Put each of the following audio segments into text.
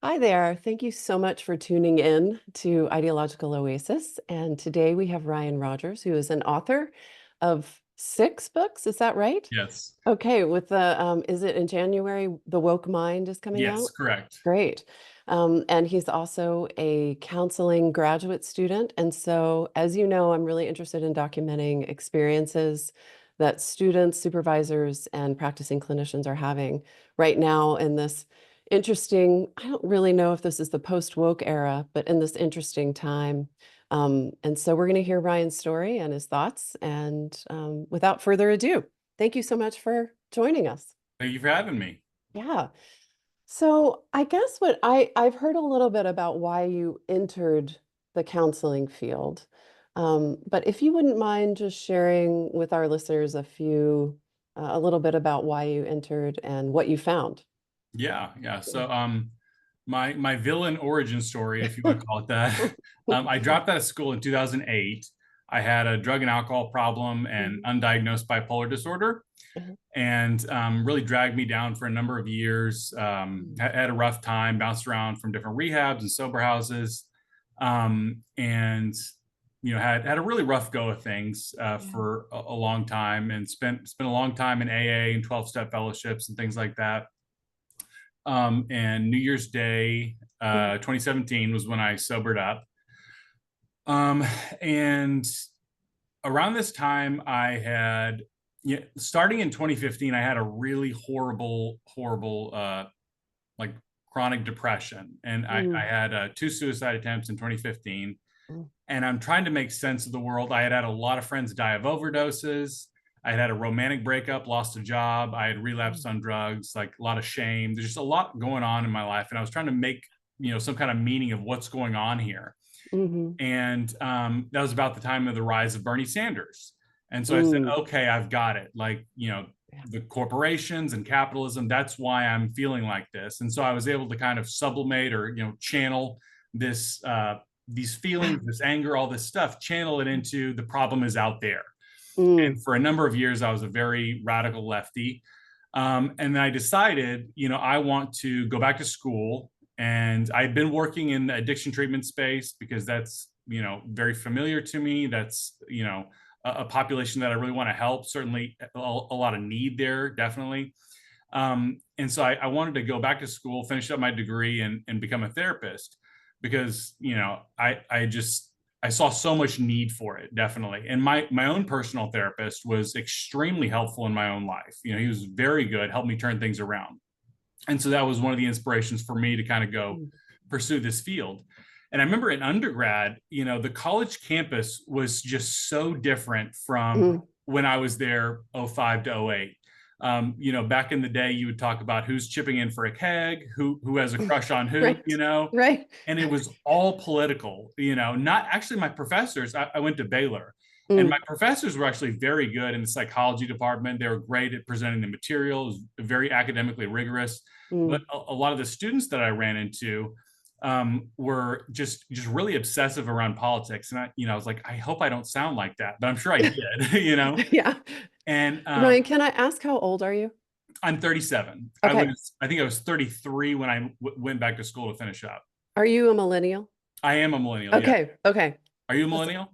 Hi there. Thank you so much for tuning in to Ideological Oasis. And today we have Ryan Rogers, who is an author of 6 books. Is that right? Yes. Okay, with is it in January, The Woke Mind is coming Yes, out? correct. Great. And he's also a counseling graduate student. And so, as you know, I'm really interested in documenting experiences that students, supervisors, and practicing clinicians are having right now in this interesting, I don't really know if this is the post-woke era, but in this interesting time. And so we're going to hear Ryan's story and his thoughts. And without further ado, thank you so much for joining us. Thank you for having me. Yeah. So I guess I've heard a little bit about why you entered the counseling field. But if you wouldn't mind just sharing with our listeners a little bit about why you entered and what you found. Yeah, yeah. Yeah. My villain origin story, if you want to call it that, I dropped out of school in 2008. I had a drug and alcohol problem and Mhm. undiagnosed bipolar disorder, Mhm. and really dragged me down for a number of years. Mhm. Had a rough time, bounced around from different rehabs and sober houses, and had a really rough go of things Yeah. for a long time, and spent a long time in AA and 12-step fellowships and things like that. And New Year's Day, Mhm. 2017 was when I sobered up. Um, and around this time, starting in 2015, I had a really horrible, like chronic depression. And I Mm. had 2 suicide attempts in 2015. Mm. And I'm trying to make sense of the world. I had a lot of friends die of overdoses. I had a romantic breakup, lost a job. I had relapsed Mm. on drugs, like a lot of shame. There's just a lot going on in my life, and I was trying to make some kind of meaning of what's going on here. Mhm. And that was about the time of the rise of Bernie Sanders. And so I said, Mm. okay, I've got it. Yeah. The corporations and capitalism, that's why I'm feeling like this. And so I was able to kind of sublimate or channel this these feelings, this anger, all this stuff, channel it into the problem is out there. And Mm. for a number of years, I was a very radical lefty. And then I decided, I want to go back to school. And I'd been working in the addiction treatment space because that's, very familiar to me. That's, a population that I really want to help. Certainly a lot of need there, definitely. And so I wanted to go back to school, finish up my degree, and become a therapist because I saw so much need for it, definitely. And my own personal therapist was extremely helpful in my own life. He was very good, helped me turn things around. And so that was one of the inspirations for me to kind of go Mm. pursue this field. And I remember in undergrad, the college campus was just so different from Mm. when I was there '05 to '08. Back in the day, you would talk about who's chipping in for a keg, who has a crush on who, Right. Right. and it was all political, not actually my professors. I went to Baylor, and my Mm. professors were actually very good in the psychology department. They were great at presenting the material. It was very academically rigorous. But Mm. a lot of the students that I ran into were just really obsessive around politics. And I was like, I hope I don't sound like that, but I'm sure I did, Yeah. And Ryan, can I ask how old are you? I'm 37. Okay. I think I was 33 when I went back to school to finish up. Are you a millennial? I am a millennial. Yeah. Okay. Okay. Are you a That's- millennial?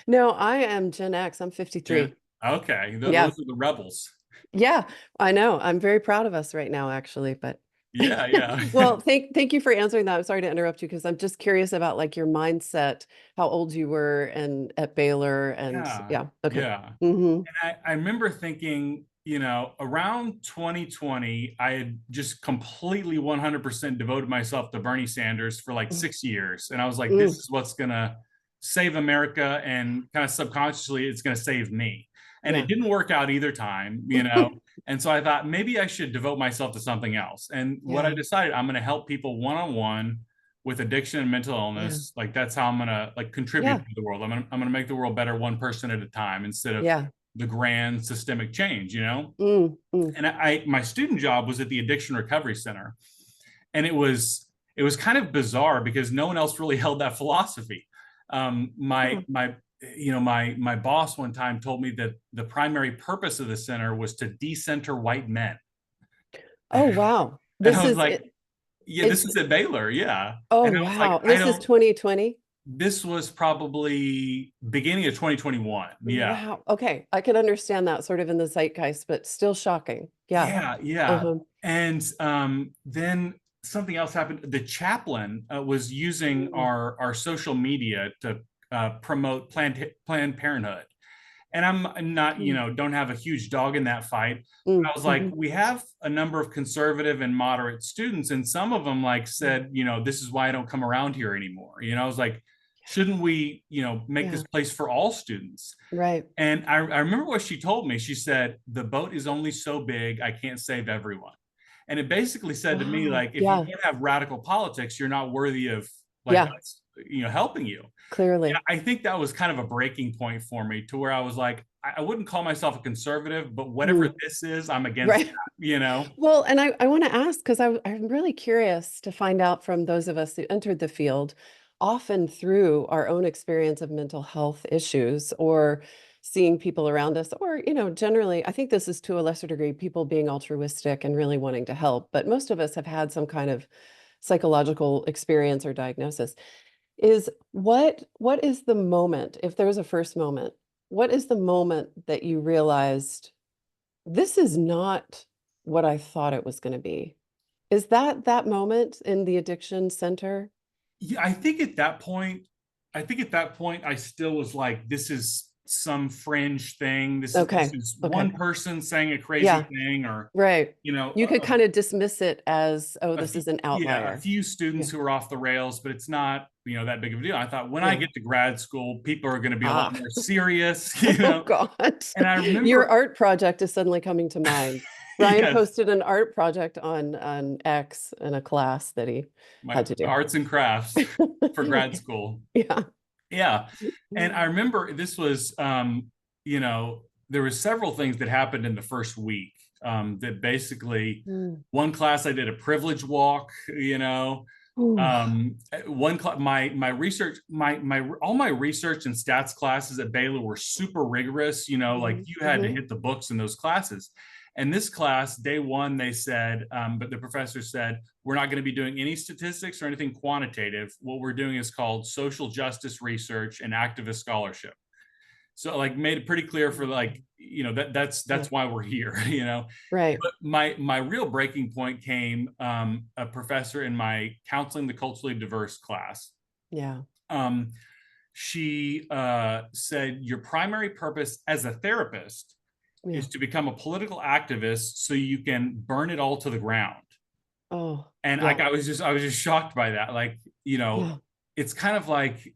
No, I am Gen X. I'm Jen? 53. Okay. Yeah. Those are the rebels. Yeah. I know. I'm very proud of us right now, actually, but Yeah. Yeah. well, thank you for answering that. I'm sorry to interrupt you because I'm just curious about like your mindset, how old you were and at Baylor and Yeah. yeah. Okay. Yeah. Mm-hmm. And I remember thinking, around 2020, I had just completely 100% devoted myself to Bernie Sanders for like 6 years. And I was like, this Mm. is what's going to save America. And kind of subconsciously, it's going to save me. And it Yeah. didn't work out either time. And so I thought maybe I should devote myself to something else. And what I Yeah. decided, I'm going to help people one on one with addiction and mental Yeah. illness. Like that's how I'm going to like contribute Yeah. to the world. I'm going to make the world better one person at a time instead of Yeah. the grand systemic change. Mm. Mm. And my student job was at the Addiction Recovery Center, and it was kind of bizarre because no one else really held that philosophy. Huh. My boss one time told me that the primary purpose of the center was to decenter white men, Oh, wow. and This I was is like, it. Yeah, this It's is at Baylor, yeah. oh, And I was like, wow. I This is don't 2020? this was probably beginning of 2021. Yeah. Wow. Okay, I can understand that sort of in the zeitgeist, but still shocking. Yeah. Yeah, yeah. Uh-huh. And then something else happened. The chaplain was using Mm, our social media to promote Planned Parenthood. And I'm not, mm, don't have a huge dog in that fight. mm, I was like, mhm. we have a number of conservative and moderate students, and some of them like Mm, said, this is why I don't come around here anymore. I was like, shouldn't we, make this yeah, place for all students? right. And I remember what she told me. She said, the boat is only so big, I can't save everyone. And it basically said to me, Wow. like, if you Yeah, don't have radical politics, you're not worthy of like yeah, us, helping you. And clearly. I think that was kind of a breaking point for me to where I was like, I wouldn't call myself a conservative, but whatever Mm, this is, I'm against right. that. Well, and I want to ask because I'm really curious to find out from those of us who entered the field, often through our own experience of mental health issues or seeing people around us, or, generally, I think this is to a lesser degree, people being altruistic and really wanting to help. But most of us have had some kind of psychological experience or diagnosis. Is what is the moment, if there's a first moment, what is the moment that you realized this is not what I thought it was gonna be? Is that moment in the addiction center? Yeah, I think at that point, I still was like, this is some fringe thing. This Okay, is okay. one person saying a crazy Yeah, thing, or right. you know, You could kinda dismiss it as, "Oh, a this few, is an yeah, a outlier." few students Yeah, who are off the rails, but it's not, that big of a deal. I thought when I yeah. get to grad school, people are going to be a lot Ah. more serious, Oh god. And I Your remember, art project is suddenly coming to mind. Ryan yes, posted an art project on X in a class that he my had to do. arts and crafts for grad school. Yeah. Yeah. And I Mm, remember this was, there were several things that happened in the first week that basically, mm. one class I did a privilege walk, Ooh, one class, my research, my all my research and stats classes at Baylor were super rigorous. Like mhm, you had to mhm. hit the books in those classes. And this class, day one, they said, but the professor said, we're not going to be doing any statistics or anything quantitative. What we're doing is called social justice research and activist scholarship. So like made it pretty clear for like, Yeah, that's why we're here, right. But my real breaking point came a professor in my counseling the culturally diverse class. Yeah, Um, she said your primary purpose as a therapist yeah. is to become a political activist so you can burn it all to the ground. Oh, And yeah, I was just shocked by that. Like, yeah. it's kind of like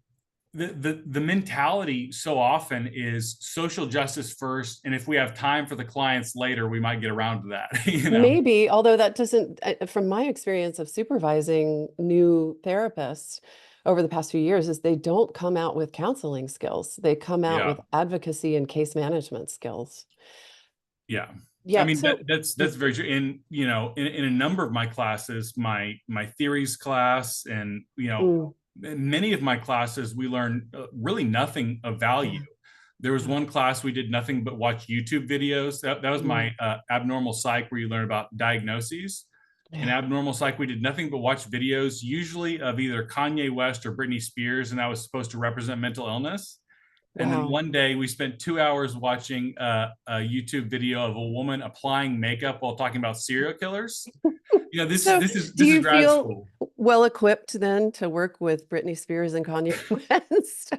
the mentality so often is social justice first, and if we have time for the clients later, we might get around to that. Maybe, although that doesn't, from my experience of supervising new therapists over the past few years, is they don't come out with counseling skills. They come out Yeah, with advocacy and case management skills. yeah. I Yeah, mean so that's very true. In in a number of my classes, my theories class, and mm, in many of my classes, we learn really nothing of value. yeah, There was yeah, one class we did nothing but watch YouTube videos. That was mm, my abnormal psych, where you learn about diagnoses. In yeah. abnormal psych, we did nothing but watch videos, usually of either Kanye West or Britney Spears, and that was supposed to represent mental illness. And then Wow. one day we spent 2 hours watching a YouTube video of a woman applying makeup while talking about serial killers. So, do This is you grad feel school. well equipped then to work with Britney Spears and Kanye West?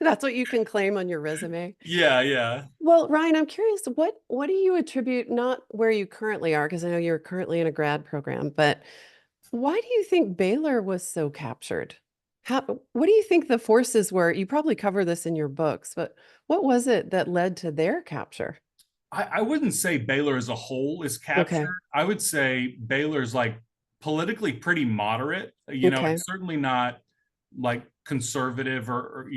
That's what you can claim on your resume? Yeah, yeah. Well, Ryan, I'm curious, what do you attribute, not where you currently are, because I know you're currently in a grad program, but why do you think Baylor was so captured? What do you think the forces were? You probably cover this in your books, but what was it that led to their capture? I wouldn't say Baylor as a whole is Okay. captured. I would say Baylor's like politically pretty moderate. Okay. It's certainly not like conservative or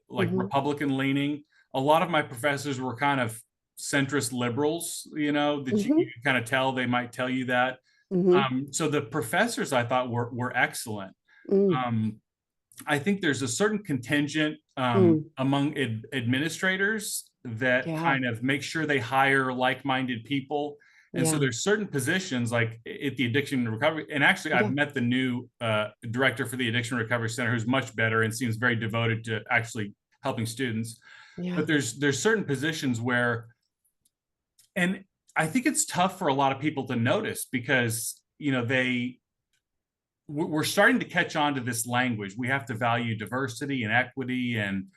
like Hmm. Republican leaning. A lot of my professors were kind of centrist liberals, that you Hmm. can kind of tell. They might tell you that. Hmm. So the professors I thought were excellent. Mm. Um, I think there's a certain contingent Mm. among administrators that Yeah. kind of make sure they hire like-minded people. And so Yeah. there's certain positions like at the addiction recovery. And actually, I've Yeah. met the new director for the Addiction Recovery Center, who's much better and seems very devoted to actually helping students. Yeah. But there's certain positions where, and I think it's tough for a lot of people to notice because we're starting to catch on to this language. We have to value diversity and equity, and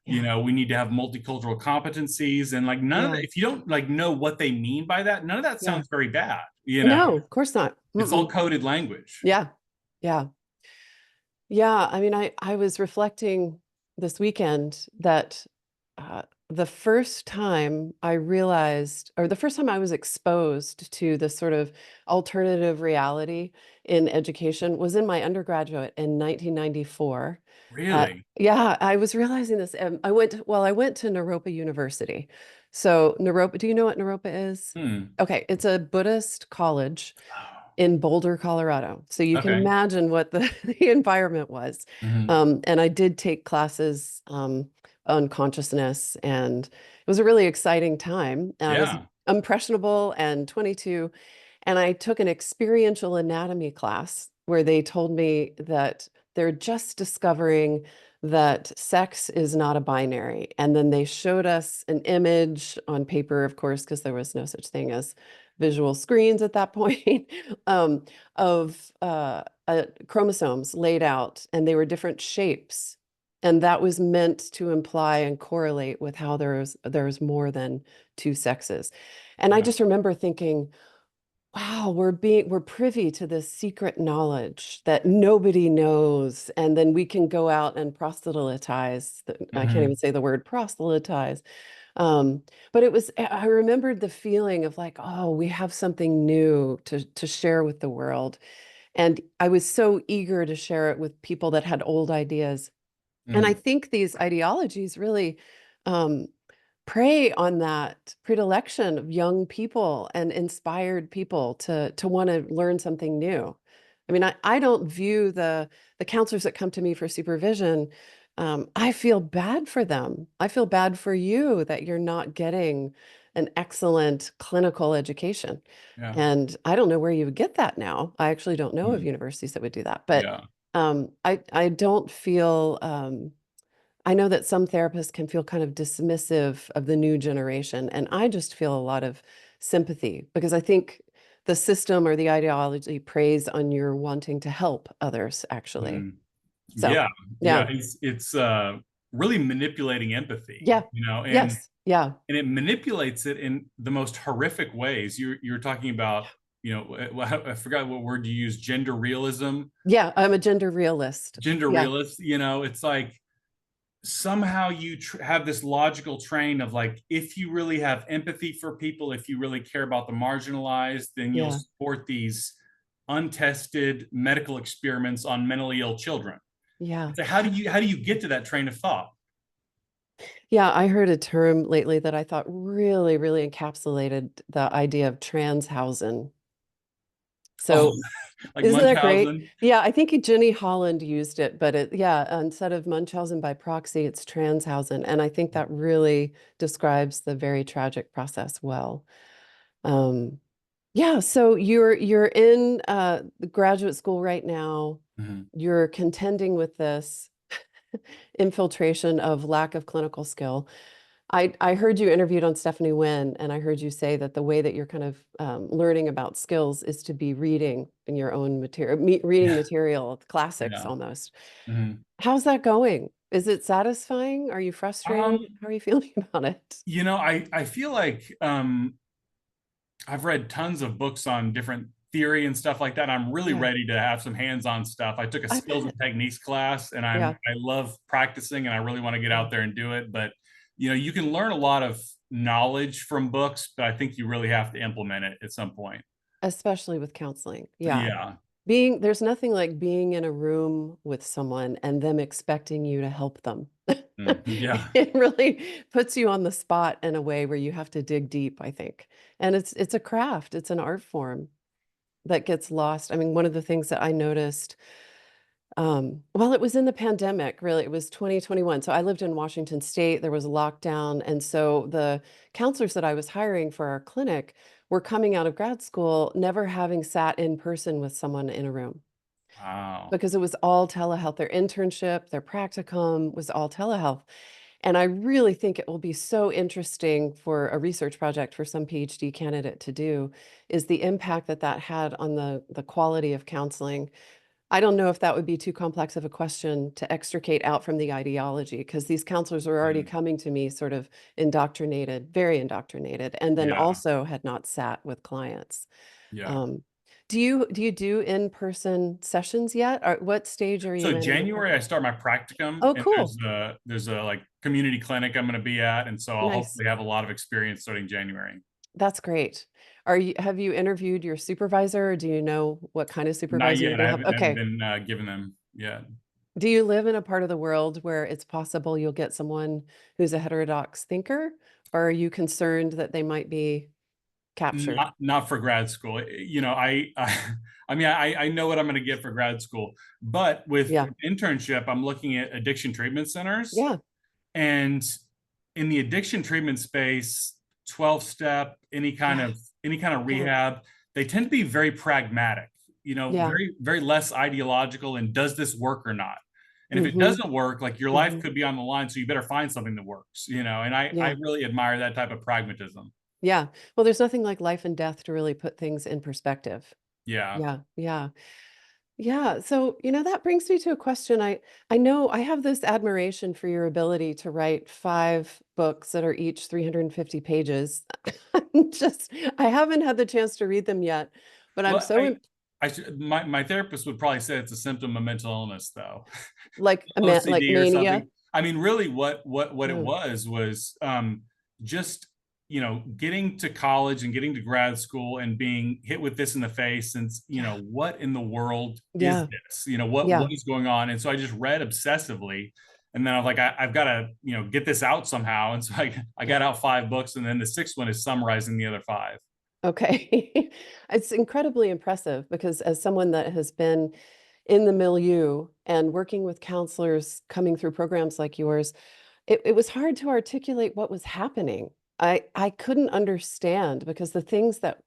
Yeah. we need to have multicultural competencies, and like none of Yeah. that, if you don't like know what they mean by that, none of that Yeah. sounds very bad. No, of course not. It's all Mm-mm. coded language. Yeah. Yeah. Yeah, I mean, I was reflecting this weekend that the first time I realized, or the first time I was exposed to this sort of alternative reality in education was in my undergraduate in 1994. Really? Yeah, I was realizing this. I went to Naropa University. So Naropa, do you know what Naropa is? Hmm. Okay, it's a Buddhist college Oh, in Boulder, Colorado. So you can okay. imagine what the, the environment was. Hmm. And I did take classes on consciousness, and it was a really exciting time. And I was Yeah. impressionable and 22. And I took an experiential anatomy class where they told me that they're just discovering that sex is not a binary. And then they showed us an image on paper, of course, because there was no such thing as visual screens at that point, of chromosomes laid out, and they were different shapes. And that was meant to imply and correlate with how there's more than two sexes. And I Yeah. just remember thinking, wow, we're privy to this secret knowledge that nobody knows, and then we can go out and proselytize. I can't even Hmm. say the word proselytize. Um, but I remembered the feeling of like, oh, we have something new to share with the world. And I was so eager to share it with people that had old ideas. And I Hmm. think these ideologies really um, prey on that predilection of young people and inspired people to want to learn something new. I mean, I don't view the counselors that come to me for supervision. I feel bad for them. I feel bad for you that you're not getting an excellent clinical education. Yeah. And I don't know where you would get that now. I actually don't know of Hmm. universities that would do that. But Yeah. I don't feel I know that some therapists can feel kind of dismissive of the new generation, and I just feel a lot of sympathy because I think the system or the ideology preys on your wanting to help others, actually. Hmm. So, Yeah. Yeah. yeah, It's really manipulating empathy, yeah, and yes, yeah, it manipulates it in the most horrific ways. You're talking about, I forgot what word you use, gender realism, yeah. I'm a gender realist. gender Yeah, realist. It's like somehow you have this logical train of like, if you really have empathy for people, if you really care about the marginalized, then you'll yeah, support these untested medical experiments on mentally ill children. yeah, It's like, how do you get to that train of thought? yeah. I heard a term lately that I thought really, really encapsulated the idea of transhausen. Oh, So like isn't that great? Munchausen. Yeah, I think Jenny Holland used it, but instead of Munchausen by proxy, it's Transhausen. And I think that really describes the very tragic process well. Um, yeah, so you're in the graduate school right now. Mhm. You're contending with this infiltration of lack of clinical skill. I heard you interviewed on Stephanie Wynn, and I heard you say that the way that you're kind of learning about skills is to be reading in your own material, reading Yeah, material, classics yeah. almost. Mhm. How's that going? Is it satisfying? Are you frustrated? Um, How are you feeling about it? I feel like I've read tons of books on different theory and stuff like that. I'm really Yeah, ready to have some hands-on stuff. I took a I skills and bet. techniques class, and Yeah, I love practicing, and I really want to get yeah. out there and do it. But you can learn a lot of knowledge from books, but I think you really have to implement it at some point. Especially with counseling. Yeah. Yeah. There's nothing like being in a room with someone and them expecting you to help them. Mm, yeah. It really puts you on the spot in a way where you have to dig deep, I think. And it's a craft, it's an art form that gets lost. I mean, one of the things that I noticed, well, it was in the pandemic, really. It was 2021. So I lived in Washington State. There was a lockdown. And so the counselors that I was hiring for our clinic were coming out of grad school never having sat in person with someone in a room Wow. because it was all telehealth. Their internship, their practicum was all telehealth. And I really think it will be so interesting for a research project for some PhD candidate to do is the impact that that had on the quality of counseling. I don't know if that would be too complex of a question to extricate out from the ideology because these counselors were already Mm. coming to me sort of indoctrinated, very indoctrinated, and then Yeah. also had not sat with clients. Yeah. Um, do you do in-person sessions yet? Or what stage are So you in the January, I program? start my practicum, Oh, and cool. there's a like community clinic I'm going to be at, and so I'll Nice. hopefully have a lot of experience starting January. That's great. Have you interviewed your supervisor, or do you know what kind of Not supervisor you're yet. gonna have? I haven't Okay. been given them yet. Do you live in a part of the world where it's possible you'll get someone who's a heterodox thinker, or are you concerned that they might be captured? Not for grad school. I mean, I know what I'm going to get for grad school, but with Yeah. internship, I'm looking at addiction treatment centers. Yeah. And in the addiction treatment space, 12 step, Yeah. any kind of Yeah. rehab, they tend to be very pragmatic, Yeah. very less ideological and does this work or not? And if it Mhm. doesn't work, like your life Mhm. could be on the line, so you better find something that works, and I Yeah. really admire that type of pragmatism. Yeah. Well, there's nothing like life and death to really put things in perspective. Yeah. Yeah. Yeah. Yeah, so, that brings me to a question. I know I have this admiration for your ability to write 5 books that are each 350 pages. I'm just I haven't had the chance to read them yet, but I'm Well, so my therapist would probably say it's a symptom of mental illness, though. like a man like OCD or mania. something. I mean, really, what it Oh, was just getting to college and getting to grad school and being hit with this in the face. And yeah. what in the world is Yeah. this? What Yeah. is going on? And so I just read obsessively, and then I was like, I've got to get this out somehow. And so I Yeah. got out 5 books, and then the sixth one is summarizing the other five. Okay. It's incredibly impressive because as someone that has been in the milieu and working with counselors coming through programs like yours, it was hard to articulate what was happening. I couldn't understand because the things that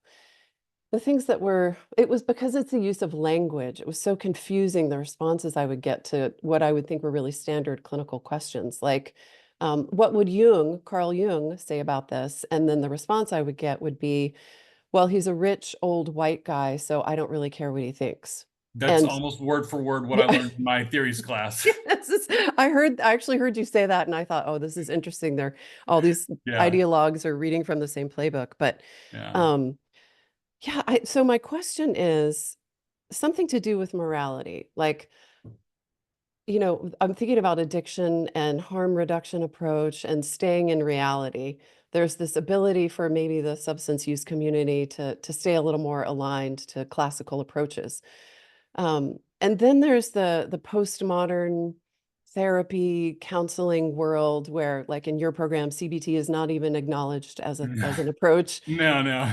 were it was because it's the use of language. It was so confusing, the responses I would get to what I would think were really standard clinical questions, like, "What would Carl Jung, say about this?" And then the response I would get would be, "Well, he's a rich, old white guy, so I don't really care what he thinks." That's And almost word for word what I yeah. learned in my theories class. Yes, I actually heard you say that, and I thought, "Oh, this is interesting." All these Yeah, ideologues are reading from the same playbook, but, yeah. um, yeah, so my question is something to do with morality. Like, I'm thinking about addiction and harm reduction approach and staying in reality. There's this ability for maybe the substance use community to stay a little more aligned to classical approaches. And then there's the postmodern therapy counseling world where, like in your program, CBT is not even acknowledged as an approach. No, no.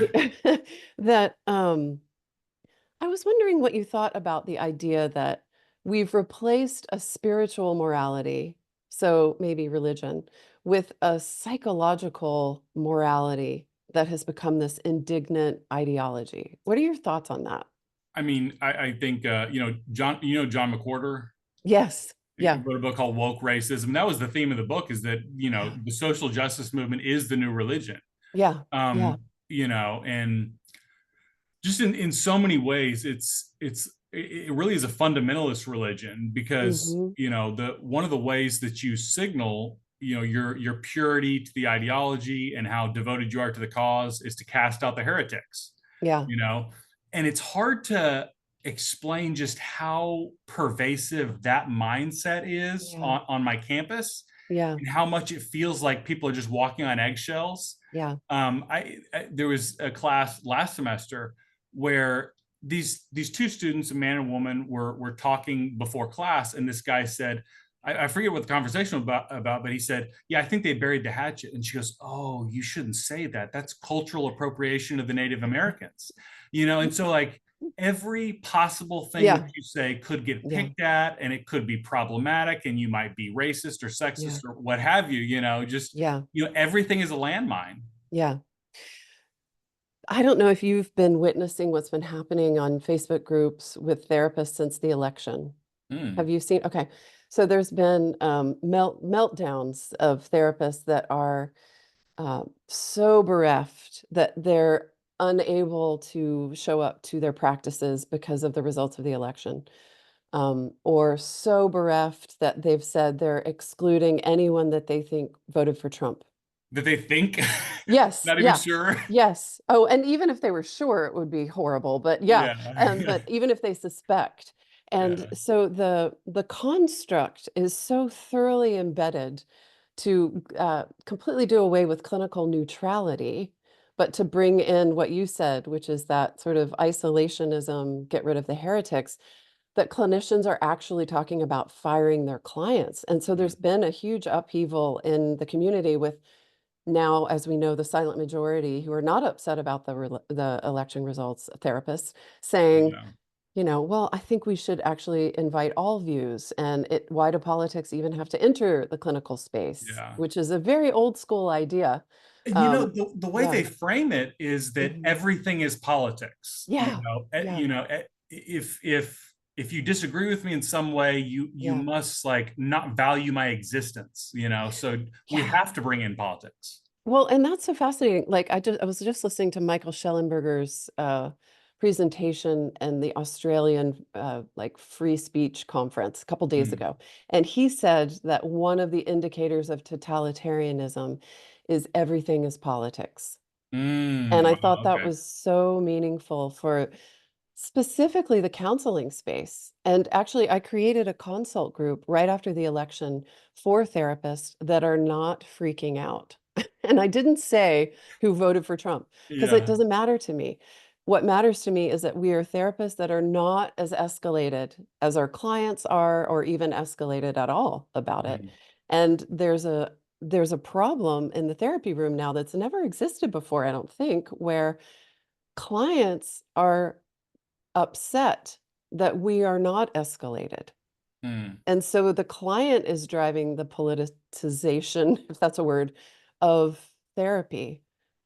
That I was wondering what you thought about the idea that we've replaced a spiritual morality, so maybe religion, with a psychological morality that has become this indignant ideology. What are your thoughts on that? I mean, I think John McWhorter. Yes. He Yeah. wrote a book called Woke Racism. That was the theme of the book, is that Yeah. the social justice movement is the new religion. Yeah. Yeah. And just in so many ways, it really is a fundamentalist religion, because Mhm. the one of the ways that you signal your purity to the ideology and how devoted you are to the cause is to cast out the heretics. Yeah. you know and it's hard to explain just how pervasive that mindset is Yeah. on my campus, Yeah. and how much it feels like people are just walking on eggshells. Yeah. There was a class last semester where these two students, a man and woman, were talking before class, and this guy said, I forget what the conversation was about, but he said, "Yeah, I think they buried the hatchet." And she goes, "Oh, you shouldn't say that. That's cultural appropriation of the Native Americans." And so, like, every possible thing that Yeah. you say could get Yeah. picked at, and it could be problematic, and you might be racist or Yeah. sexist or what have you. Just Yeah. everything is a landmine. Yeah. I don't know if you've been witnessing what's been happening on Facebook groups with therapists since the election. Have Mm. you seen? Okay. So there's been meltdowns of therapists that are so bereft that they're unable to show up to their practices because of the results of the election, or so bereft that they've said they're excluding anyone that they think voted for Trump. That they think, Yes, not even yeah. sure. Yes. Oh, and even if they were sure, it would be horrible, but yeah, Yeah, yeah, but even if they suspect. And yeah, so the construct is so thoroughly embedded to completely do away with clinical neutrality, but to bring in what you said, which is that sort of isolationism, get rid of the heretics, that clinicians are actually talking about firing their clients. And so mm, there's been a huge upheaval in the community with now, as we know, the silent majority who are not upset about the election results, therapists saying, yeah, well, I think we should actually invite all views, and why do politics even have to enter the clinical space, yeah. which is a very old school idea. And Um, the way yeah. they frame it is that Mhm. everything is politics. Yeah. Yeah. If you disagree with me in some way, you Yeah. must like not value my existence. So we Yeah. have to bring in politics. Well, and that's so fascinating. Like I was just listening to Michael Schellenberger's presentation in the Australian like free speech conference a couple days Mm, ago. And he said that one of the indicators of totalitarianism is everything is politics. And I thought wow, that okay. was so meaningful for specifically the counseling space. And actually, I created a consult group right after the election for therapists that are not freaking out. And I didn't say who voted for Trump because it Yeah. doesn't matter to me. What matters to me is that we are therapists that are not as escalated as our clients are, or even escalated at all about it. Mm, And there's a problem in the therapy room now that's never existed before, I don't think, where clients are upset that we are not escalated. mm. And so the client is driving the politicization, if that's a word, of therapy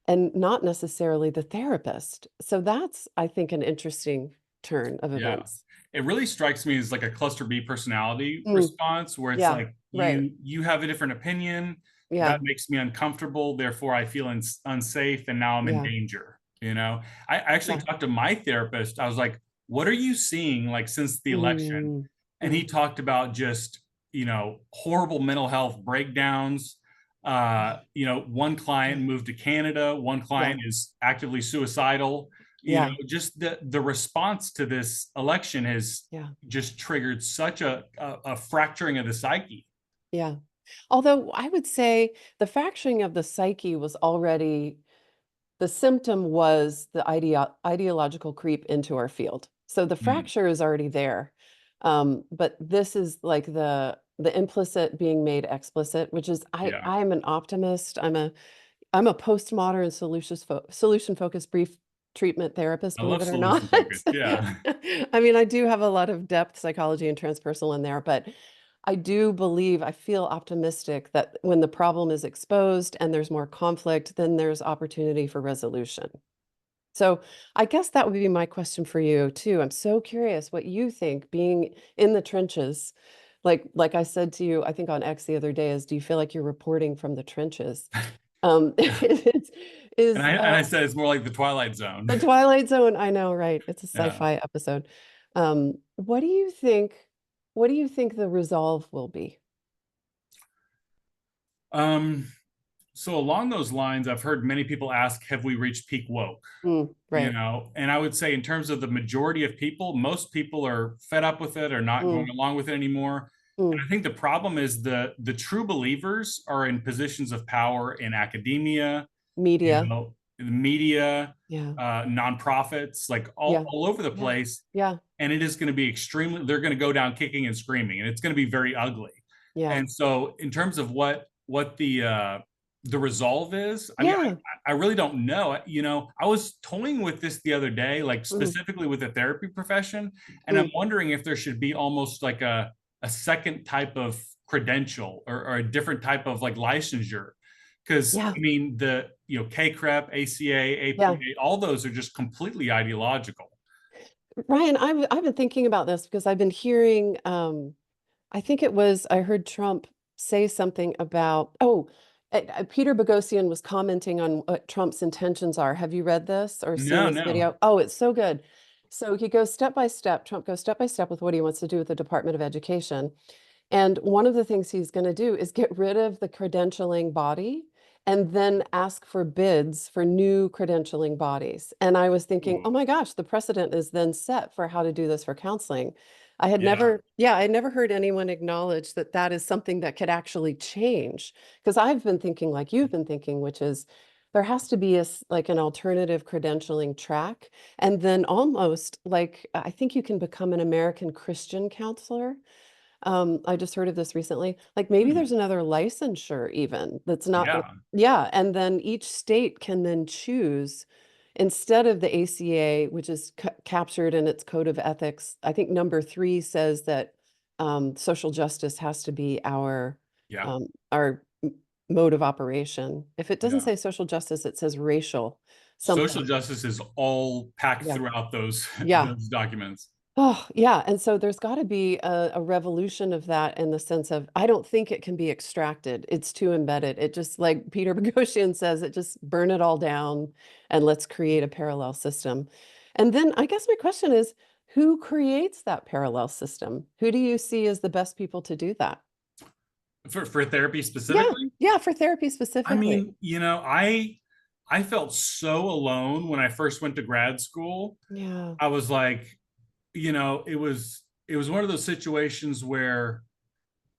and not necessarily the therapist. So that's, I think, an interesting turn of Yeah. events. It really strikes me as like a cluster B personality Mm, response where it's yeah, like right. you have a different opinion that Yeah, makes me uncomfortable, therefore I feel unsafe and now I'm in yeah, danger. I actually yeah. talked to my therapist. I was like, "What are you seeing like since the election?" Mm, And he mm, talked about just, horrible mental health breakdowns. One client yeah, moved to Canada, one yeah, client is actively suicidal. yeah, Just the response to this election has yeah, just triggered such a fracturing of the psyche. yeah. Although I would say the fracturing of the psyche was already the symptom was the ideological creep into our field. So the Mm, fracture is already there. But this is like the implicit being made explicit, which is yeah, I am an optimist. I'm a postmodern solution focused brief treatment therapist, I believe love it or not. solution focus. Yeah. I mean, I do have a lot of depth psychology and transpersonal in there, but I do believe, I feel optimistic that when the problem is exposed and there's more conflict, then there's opportunity for resolution. So I guess that would be my question for you too. I'm so curious what you think being in the trenches. Like I said to you, I think on X the other day, is do you feel like you're reporting from the trenches? Is, And is I and I said it's more like the Twilight Zone. the Twilight Zone, I know, right? It's a Yeah. sci-fi episode. What do you think? What do you think the resolve will be? Um, so along those lines, I've heard many people ask, have we reached peak woke? Right. And I would say in terms of the majority of people, most people are fed up with it or not going Mm, along with it anymore. And mm. I think the problem is the true believers are in positions of power in academia, Media. in the media, Yeah. nonprofits, like Yeah. all over the Yeah. place. Yeah. And it is going to be they're going to go down kicking and screaming, and it's going to be very ugly. Yeah. And so, in terms of what the resolve is, I mean, Yeah. I really don't know. I was toying with this the other day, like Mm, specifically with the therapy profession, and I'm mm. wondering if there should be almost like a second type of credential or a different type of like licensure Because Yeah. I mean, the KCREP, ACA, Yeah. APA, all those are just completely ideological. Ryan, I've been thinking about this because I've been hearing, I think it was, I heard Trump say something about, Peter Boghossian was commenting on what Trump's intentions are. Have you read this or seen No, this no. video? Oh, it's so good. So he goes step by step. Trump goes step by step with what he wants to do with the Department of Education. And one of the things he's going to do is get rid of the credentialing body and then ask for bids for new credentialing bodies. And I was thinking, oh Ooh, my gosh, the precedent is then set for how to do this for counseling. yeah. I had never heard anyone acknowledge that that is something that could actually change. Because I've been thinking, like you've been thinking, which is there has to be like an alternative credentialing track. And then almost like I think you can become an American Christian counselor. I just heard of this recently. Like maybe Hmm. there's another licensure even that's not, Yeah. yeah. And then each state can then choose instead of the ACA, which is captured in its code of ethics. I think number 3 says that social justice has to be Yeah. our mode of operation. If it doesn't Yeah. say social justice, it says racial Social something. justice is all packed Yeah. throughout those Yeah. those documents. Oh, yeah. And so there's got to be a revolution of that in the sense of, I don't think it can be extracted. It's too embedded. It just, like Peter Boghossian says, it just burn it all down and let's create a parallel system. And then I guess my question is, who creates that parallel system? Who do you see as the best people to do that? For therapy Yeah. specifically, Yeah. For therapy I specifically. mean, I felt so alone when I first went to grad school. Yeah. I was like, it was one of those situations where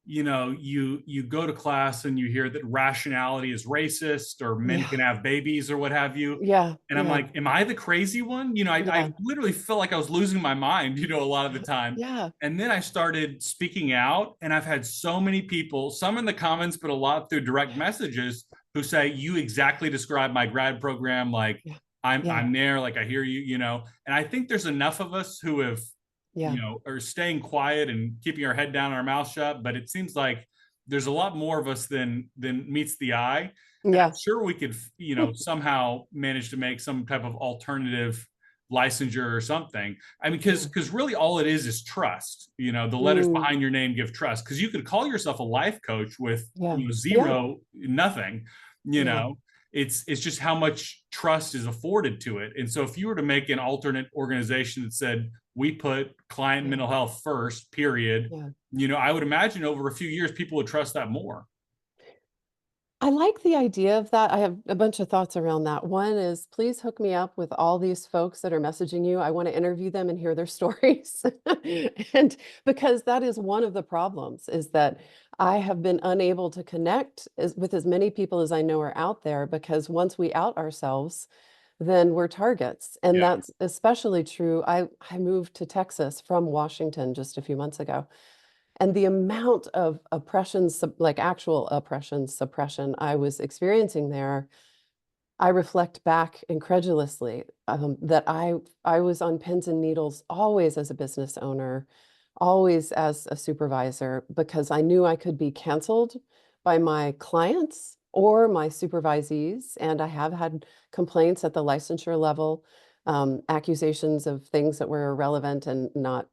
you go to class and you hear that rationality is racist or men can Yeah. have babies or what have you. Yeah. And I'm Yeah. like, am I the crazy one? I Yeah. literally felt like I was losing my mind, a lot of the time. Yeah. And then I started speaking out, and I've had so many people, some in the comments, but a lot through direct messages, who say, you exactly described my grad program. Like, Yeah. I'm Yeah. I'm there, like I hear you, And I think there's enough of us who have Yeah. are staying quiet and keeping our head down and our mouth shut. But it seems like there's a lot more of us than meets the eye. And I'm Yeah. sure we could, somehow manage to make some type of alternative licensure or something. I mean, Yeah. because really all it is trust. The letters Mm, behind your name give trust. Because you could call yourself a life coach with yeah. Yeah. zero, nothing. You Yeah. know, it's just how much trust is afforded to it. And so if you were to make an alternate organization that said we put client Yeah. mental health first, period, Yeah. I would imagine over a few years people would trust that more. I like the idea of that. I have a bunch of thoughts around that. One is please hook me up with all these folks that are messaging you. I want to interview them and hear their stories. And because that is one of the problems is that I have been unable to connect with as many people as I know are out there because once we out ourselves, then we're targets. And Yeah. that's especially true. I moved to Texas from Washington just a few months ago. And the amount of oppression, like actual oppression, suppression I was experiencing there, I reflect back incredulously that I was on pins and needles always as a business owner, always as a supervisor, because I knew I could be canceled by my clients or my supervisees. And I have had complaints at the licensure level, accusations of things that were irrelevant and not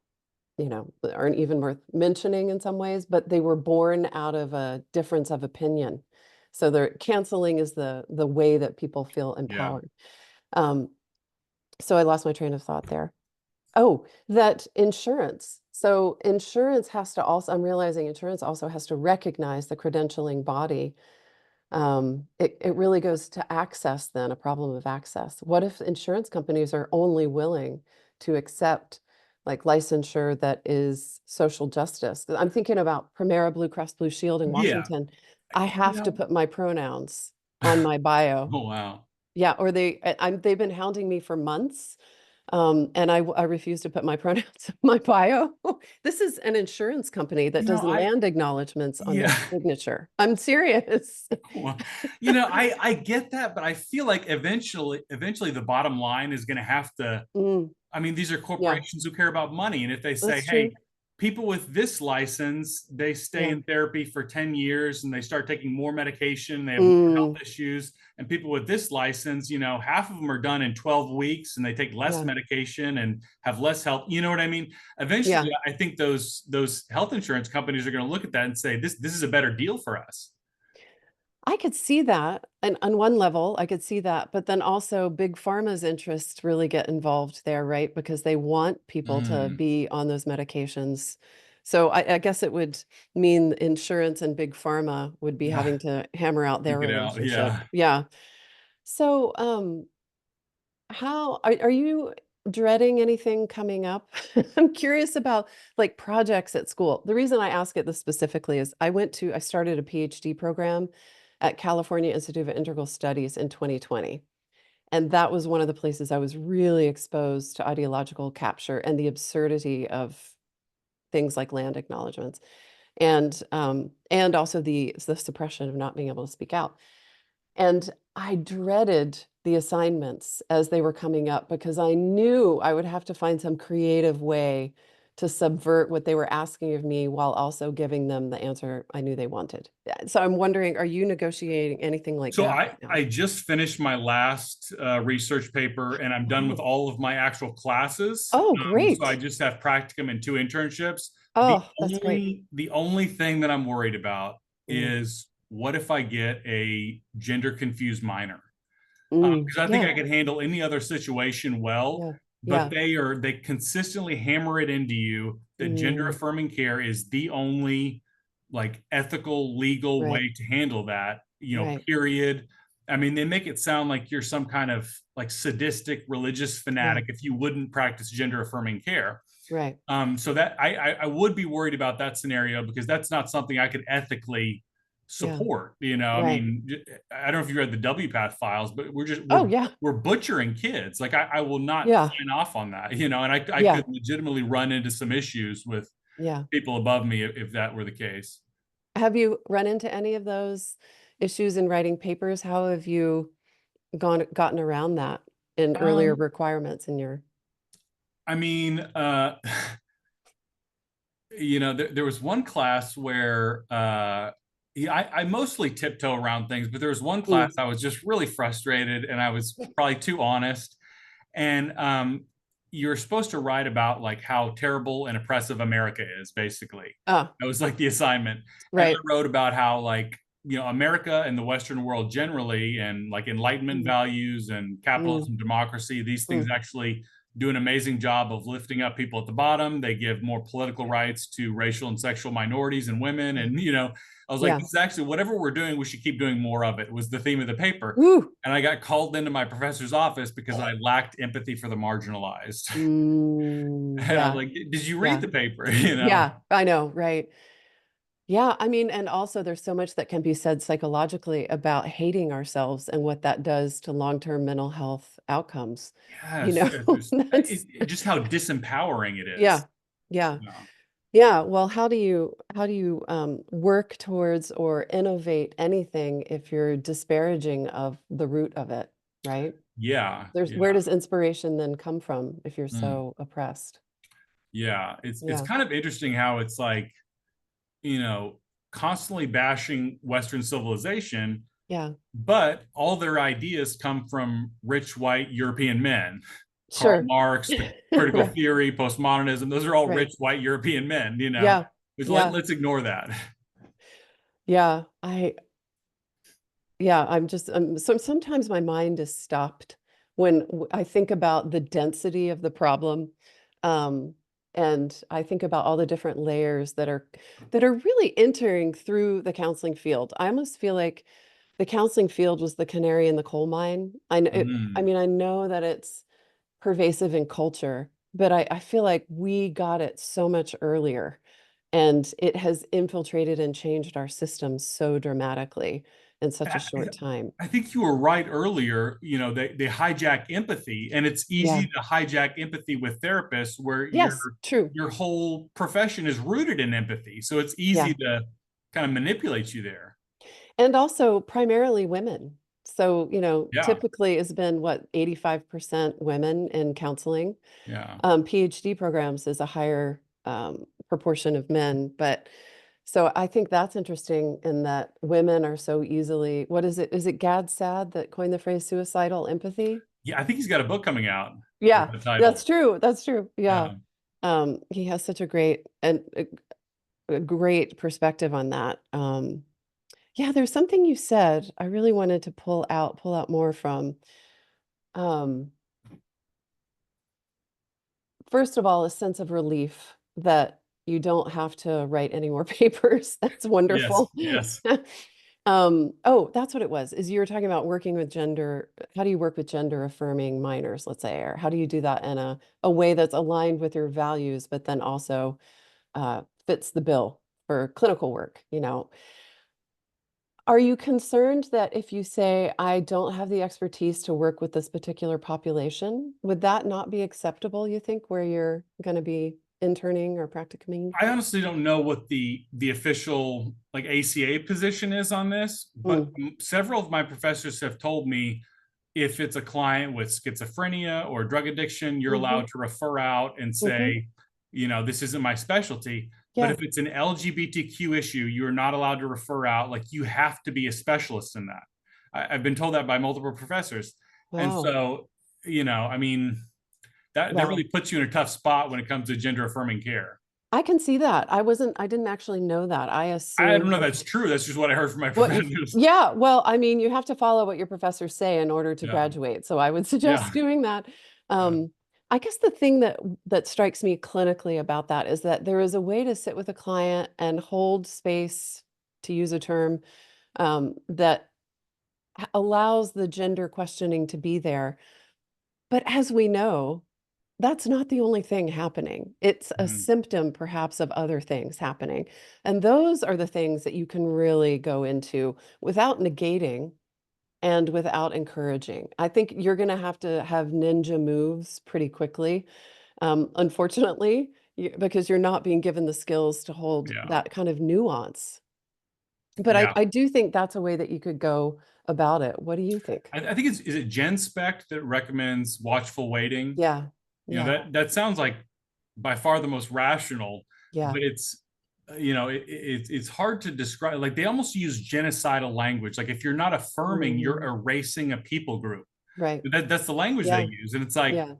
aren't even worth mentioning in some ways, but they were born out of a difference of opinion. So the canceling is the way that people feel Yeah. empowered. Um, so I lost my train of thought there. Oh, that insurance. So insurance has to also, I'm realizing insurance also has to recognize the credentialing body. It really goes to access then, a problem of access. What if insurance companies are only willing to accept like licensure that is social justice? I'm thinking about Premera Blue Cross Blue Shield in Yeah. Washington. I You have to know, put my pronouns on my bio. oh wow. Yeah, or they've been hounding me for months. And I refuse to put my pronouns in my bio. This is an insurance company that does I land acknowledgments on their yeah. signature. I'm serious. Well, I get that, but I feel like eventually the bottom line is going to have to. Mm, I mean, these are yeah, corporations who care about money, and if they say, that's "Hey, true. people with this license, they stay Yeah. in therapy for 10 years and they start taking more medication, they have more Mm, health issues. And people with this license, half of them are done in 12 weeks and they take less yeah. medication and have less health. You know what I mean? Eventually, Yeah. I think those health insurance companies are going to look at that and say, this is a better deal for us. I could see that. And on one level, I could see that. But then also big pharma's interests really get involved there, right? Because they want people to Mm, be on those medications. So I guess it would mean insurance and big pharma would be yeah, having to hammer out their think it out. relationship. Yeah. Yeah. So, how are you dreading anything coming up? I'm curious about like projects at school. The reason I ask it this specifically is I started a PhD program at California Institute of Integral Studies in 2020. And that was one of the places I was really exposed to ideological capture and the absurdity of things like land acknowledgements and also the suppression of not being able to speak out. And I dreaded the assignments as they were coming up because I knew I would have to find some creative way to subvert what they were asking of me while also giving them the answer I knew they wanted. So I'm wondering, are you negotiating anything like So that I right now? I just finished my last research paper, and I'm done with Oh, all of my actual classes. oh, So I great. just have practicum and two internships. The Oh, that's great. only thing that I'm worried about Mm, is what if I get a gender confused minor? Because I think yeah, I could handle any other situation well, yeah, but yeah. they consistently hammer it into you that gender Mm, affirming care is the only like ethical, legal right, way to handle that, right. period. I mean, they make it sound like you're some kind of like sadistic religious Yeah, fanatic if you wouldn't practice gender affirming care. right. So that I would be worried about that scenario because that's not something I could ethically Yeah, support. I right. mean, I don't know if you read the WPATH files, but Oh, yeah, we're butchering kids. Like I will not yeah, sign off on that. And I yeah, could legitimately run into some issues with yeah. people above me if that were the case. Have you run into any of those issues in writing papers? How have you gotten around that in earlier Um, requirements in your I mean, there was one class where yeah, I mostly tiptoe around things, but there was one class Mm. I was just really frustrated and I was probably too honest. And you're supposed to write about like how terrible and oppressive America is, basically. Ah, That was like the assignment. And I right. wrote about how like, America and the Western world generally and like Enlightenment Mm, values and mm, capitalism, democracy, these things mm, actually do an amazing job of lifting up people at the bottom. They give more political rights to racial and sexual minorities and women. yeah, And, I was like, yeah. this is actually whatever we're doing, we should keep doing more of it, was the theme of the paper. Woo! And I got called into my professor's office because I lacked empathy for the marginalized. And I'm Yeah, like, did you read yeah, the paper? yeah, I know, right. Yeah, I mean, and also there's so much that can be said psychologically about hating ourselves and what that does to long-term mental health outcomes. You Yes, know, that's just how disempowering it is. yeah, yeah. Yeah. Yeah, well, how do you work towards or innovate anything if you're disparaging of the root of it, right? Yeah, There's where yeah. does inspiration then come from if you're Mm. so oppressed? Yeah, it's Yeah, kind of interesting how it's like, you know, constantly bashing Western civilization, yeah, but all their ideas come from rich white European men. Karl sure. Marx, the critical Right, theory, postmodernism, those are all right. rich white European men. Yeah, But yeah, let's ignore that. yeah. Yeah, so sometimes my mind is stopped when I think about the density of the problem. Um, and I think about all the different layers that are really entering through the counseling field. I almost feel like the counseling field was the canary in the coal mine. I Mm. mean, I know that it's pervasive in culture, but I feel like we got it so much earlier and it has infiltrated and changed our systems so dramatically in such a I, short time. I think you were right earlier. They hijack empathy, and it's easy Yeah. to hijack empathy with therapists where Yes, true. your whole profession is rooted in empathy. So it's easy Yeah. to kind of manipulate you there. And also primarily women. So, Yeah, typically has been what, 85% women in counseling. yeah. PhD programs is a higher proportion of men, but so I think that's interesting in that women are so easily, what is it? Is it Gad Sad that coined the phrase suicidal empathy? Yeah, I think he's got a book coming out with Yeah, the title. that's true. That's true. Yeah. Yeah. He has such a great and a great perspective on that. Yeah, there's something you said I really wanted to pull out more from. Um, First of all, a sense of relief that you don't have to write any more papers. That's Yes. wonderful. Yes. Oh, that's what it was, is you were talking about working with gender. How do you work with gender affirming minors, let's say, or how do you do that in a way that's aligned with your values, but then also fits the bill for clinical work, you know? Are you concerned that if you say, I don't have the expertise to work with this particular population, would that not be acceptable, you think, where you're going to be interning or practicuming? I honestly don't know what the official like ACA position is on this, but Mm, several of my professors have told me if it's a client with schizophrenia or drug addiction, you're hmm allowed to refer out and hmm say, this isn't my specialty. But Yeah. if it's an LGBTQ issue, you're not allowed to refer out. Like you have to be a specialist in that. I've been told that by multiple professors. And Wow. so, I mean, that Wow. really puts you in a tough spot when it comes to gender affirming care. I can see that. I didn't actually know that. I I don't assumed know if that that's true. That's just what I heard from my what you, professors. yeah, well, I mean, you have to follow what your professors say in order to Yeah. graduate. So I would Yeah. suggest doing that. Yeah. Um, I guess the thing that strikes me clinically about that is that there is a way to sit with a client and hold space, to use a term, that allows the gender questioning to be there. But as we know, that's not the only thing happening. It's a Mhm. symptom, perhaps, of other things happening. And those are the things that you can really go into without negating and without encouraging. I think you're going to have ninja moves pretty quickly, unfortunately, because you're not being given the skills to hold Yeah. that kind of nuance. But Yeah. I do think that's a way that you could go about it. What do you think? I think is it Gen Spec that recommends watchful waiting? Yeah. Yeah. That sounds like by far the most rational, Yeah. but it's hard to describe. Like they almost use genocidal language. Like if you're not affirming, you're Mm, erasing a people group. right. That's the language they Yeah. use, and it's like Yeah.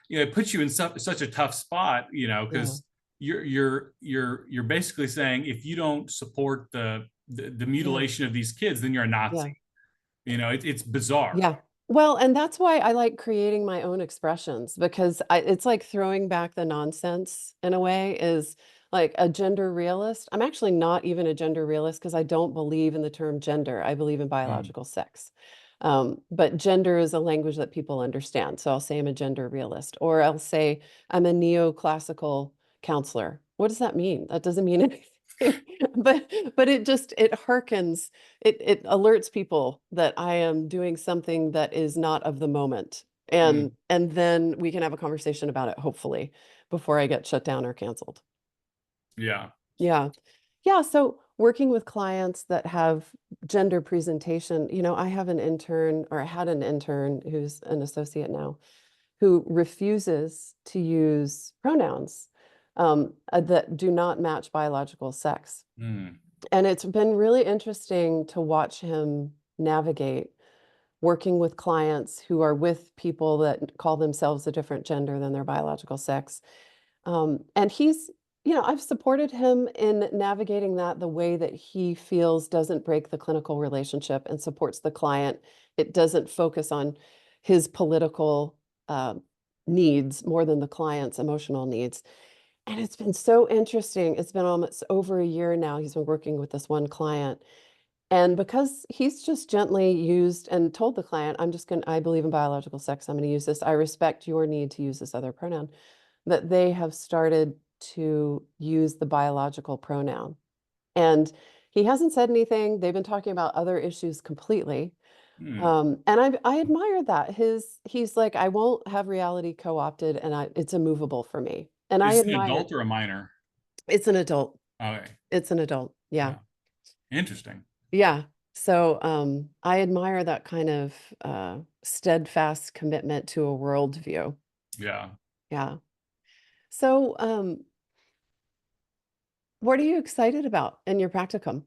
it puts you in such a tough spot, Yeah. because you're basically saying if you don't support the Yeah. mutilation of these kids, then you're a Yeah. Nazi. It's bizarre. Yeah. Well, and that's why I like creating my own expressions because it's like throwing back the nonsense in a way is like a gender realist. I'm actually not even a gender realist because I don't believe in the term gender. I believe in Mm, biological sex. But gender is a language that people understand. So I'll say I'm a gender realist, or I'll say I'm a neoclassical counselor. What does that mean? That doesn't mean anything. But it harkens, it alerts people that I am doing something that is not of the moment. mm, And then we can have a conversation about it, hopefully, before I get shut down or canceled. yeah. Yeah. Yeah. So working with clients that have gender presentation, I have an intern, or I had an intern who's an associate now, who refuses to use pronouns that do not match biological sex. Mm, And it's been really interesting to watch him navigate working with clients who are with people that call themselves a different gender than their biological sex. And I've supported him in navigating that the way that he feels doesn't break the clinical relationship and supports the client. It doesn't focus on his political uh, needs more than the client's emotional needs. And it's been so interesting. It's been almost over a year now. He's been working with this one client. And because he's just gently used and told the client, I believe in biological sex. I'm going to use this. I respect your need to use this other pronoun, that they have started to use the biological pronoun. And he hasn't said anything. They've been talking about other issues completely. mm. And I admire that. He's like, I won't have reality co-opted, and it's immovable for me. And I Is it an admire adult or a minor? it's an adult. Okay. It's an adult. Yeah. Yeah. Interesting. Yeah. So I admire that kind of steadfast commitment to a worldview. Yeah. Yeah. So, what are you excited about in your practicum?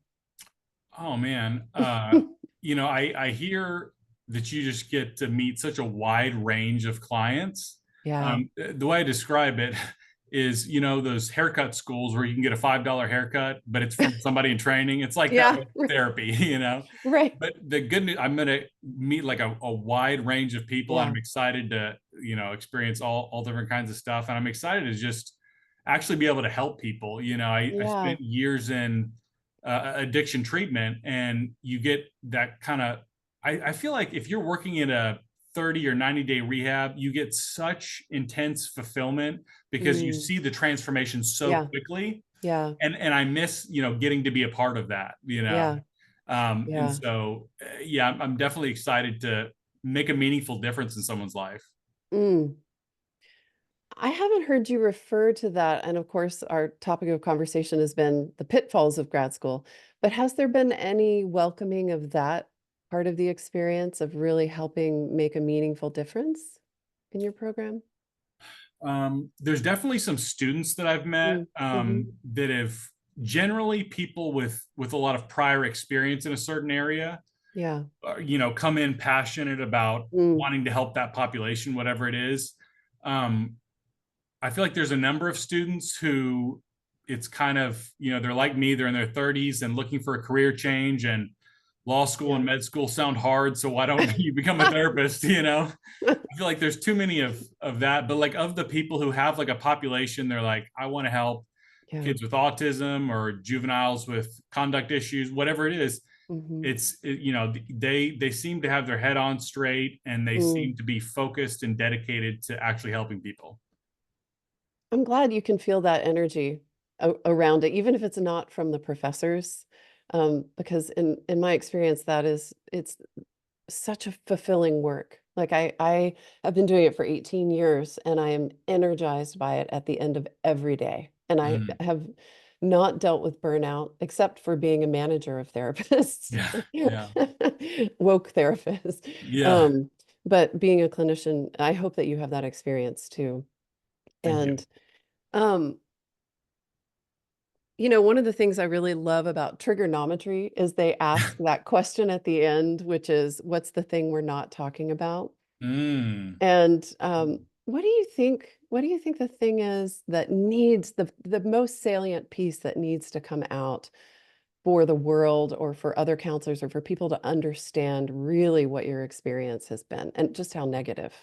Oh man, I hear that you just get to meet such a wide range of clients. Yeah. The way I describe it is, those haircut schools where you can get a $5 haircut, but it's from somebody in training. It's like that Yeah. with therapy, you know. Right. But the good news, I'm gonna meet like a wide range of people, and Yeah. I'm excited to, experience all different kinds of stuff. And I'm excited to just actually be able to help people. I Yeah. spent years in addiction treatment, and you get that kind of. I feel like if you're working in a 30 or 90-day rehab, you get such intense fulfillment because you Mm. see the transformation so Yeah. quickly. Yeah. And I miss, getting to be a part of that, Yeah. and Yeah. so yeah, I'm definitely excited to make a meaningful difference in someone's life. Mm. I haven't heard you refer to that. And of course, our topic of conversation has been the pitfalls of grad school. But has there been any welcoming of that part of the experience of really helping make a meaningful difference in your program? There's definitely some students that I've met Mm. Hmm. that have generally people with a lot of prior experience in a certain area, Yeah. come in passionate about Mm. wanting to help that population, whatever it is. Um, I feel like there's a number of students who it's kind of, they're like me, they're in their 30s and looking for a career change, and law school Yeah. and med school sound hard. So why don't you become a therapist? I feel like there's too many of that. But like of the people who have like a population, they're like, I want to help Yeah. kids with autism or juveniles with conduct issues, whatever it is. Hmm. They seem to have their head on straight, and they Mm. seem to be focused and dedicated to actually helping people. I'm glad you can feel that energy around it, even if it's not from the professors, because in my experience, it's such a fulfilling work. Like I have been doing it for 18 years, and I am energized by it at the end of every day. And I Mm. have not dealt with burnout except for being a manager of therapists, Yeah, yeah, woke therapist. yeah. Um, but being a clinician, I hope that you have that experience too. Thank you. And um, one of the things I really love about trigonometry is they ask that question at the end, which is, what's the thing we're not talking about? Mm. And what do you think the thing is that needs the most salient piece that needs to come out for the world or for other counselors or for people to understand really what your experience has been and just how negative?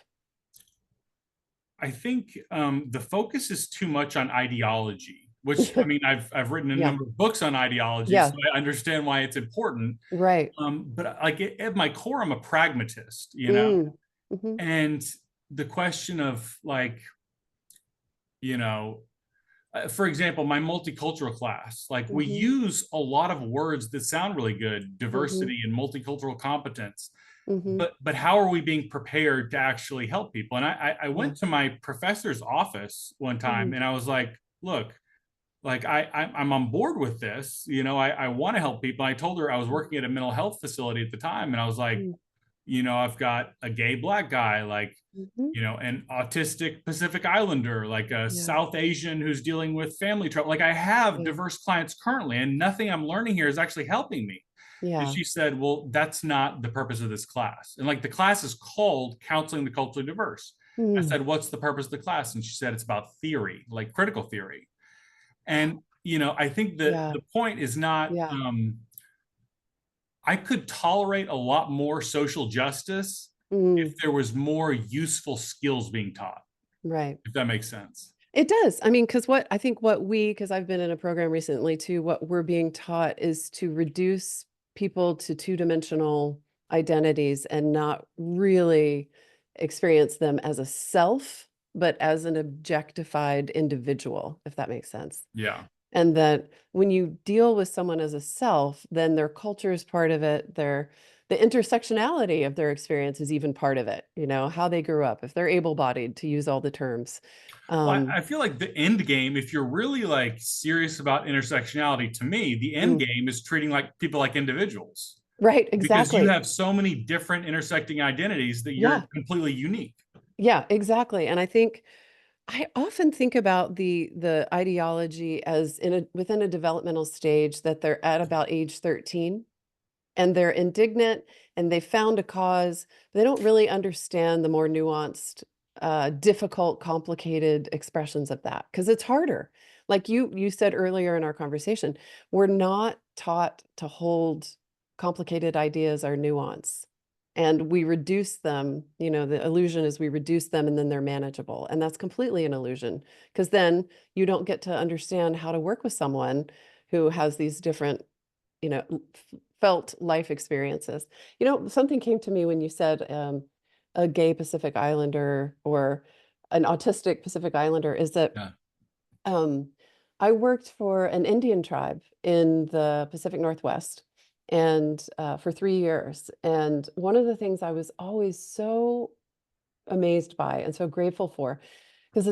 I think the focus is too much on ideology, which I mean, I've written a Yeah. number of books on ideology, so Yeah. I understand why it's important. Right. But like at my core, I'm a pragmatist, Mm. Hmm. and the question of like, you know, for example, my multicultural class, like we Hmm. use a lot of words that sound really good, Hmm. diversity and multicultural competence. Hmm. But how are we being prepared to actually help people? And I Yeah. went to my professor's office one time, Hmm. and I was like, look, like I'm on board with this. I want to help people. I told her I was working at a mental health facility at the time, and I was like, Mm. I've got a gay black guy, like, Mhm. an autistic Pacific Islander, like a Yeah, South Asian who's dealing with family trouble. Like I have yeah, diverse clients currently, and nothing I'm learning here is actually helping me. And yeah. she said, well, that's not the purpose of this class. And like the class is called Counseling the Culturally Diverse. I Mm. said, what's the purpose of the class? And she said, it's about theory, like critical theory. And, I think that Yeah, the point is not, yeah. I could tolerate a lot more social justice if Mm. there was more useful skills being taught, Right. if that makes sense. It does. I mean, because what I think what we, because I've been in a program recently too, what we're being taught is to reduce people to two-dimensional identities and not really experience them as a self, but as an objectified individual, if that makes sense. Yeah. And that when you deal with someone as a self, then their culture is part of it. The intersectionality of their experience is even part of it, how they grew up, if they're able-bodied, to use all the terms. Well, Um, I feel like the end game, if you're really like serious about intersectionality, to me, the end mm, game is treating like people like individuals, right, because you exactly. have so many different intersecting identities that you're Yeah, completely unique. yeah, exactly. And I think I often think about the ideology as in a within a developmental stage that they're at about age 13, and they're indignant, and they found a cause. They don't really understand the more nuanced, difficult, complicated expressions of that because it's harder. Like you said earlier in our conversation, we're not taught to hold complicated ideas or nuance. And we reduce them, the illusion is we reduce them and then they're manageable. And that's completely an illusion because then you don't get to understand how to work with someone who has these different felt life experiences. Something came to me when you said a gay Pacific Islander or an autistic Pacific Islander is that Yeah. um, I worked for an Indian tribe in the Pacific Northwest and for 3 years. And one of the things I was always so amazed by and so grateful for because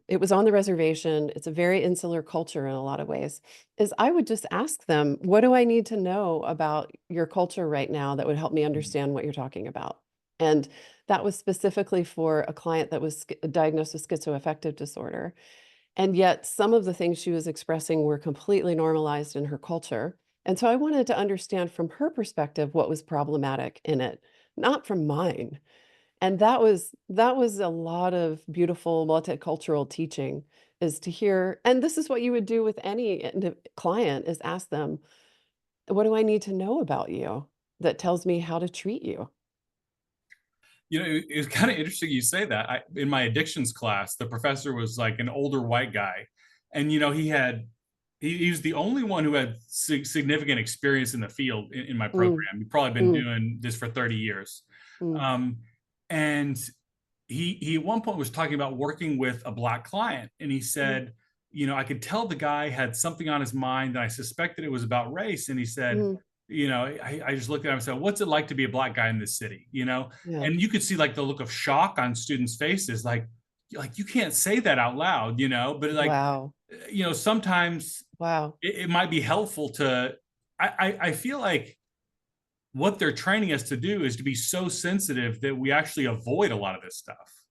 it was on the reservation. It's a very insular culture in a lot of ways. Is I would just ask them, "What do I need to know about your culture right now that would help me Mm. understand what you're talking about?" And that was specifically for a client that was diagnosed with schizoaffective disorder. And yet some of the things she was expressing were completely normalized in her culture. And so I wanted to understand from her perspective what was problematic in it, not from mine. And that was a lot of beautiful multicultural teaching is to hear, and this is what you would do with any client is ask them, "What do I need to know about you that tells me how to treat you?" It's kind of interesting you say that. In my addictions class, the professor was like an older white guy, and he was the only one who had significant experience in the field in my program. Mm, He'd probably been mm, doing this for 30 years. mm, Um, and he at one point was talking about working with a black client, and he mm, said, I could tell the guy had something on his mind, and I suspected it was about race. And he said, mm, I just looked at him and said, "What's it like to be a black guy in this city?" yeah. And you could see like the look of shock on students' faces, like you can't say that out loud, but like, Wow. sometimes Wow. it might be helpful to. I feel like what they're training us to do is to be so sensitive that we actually avoid a lot of this stuff.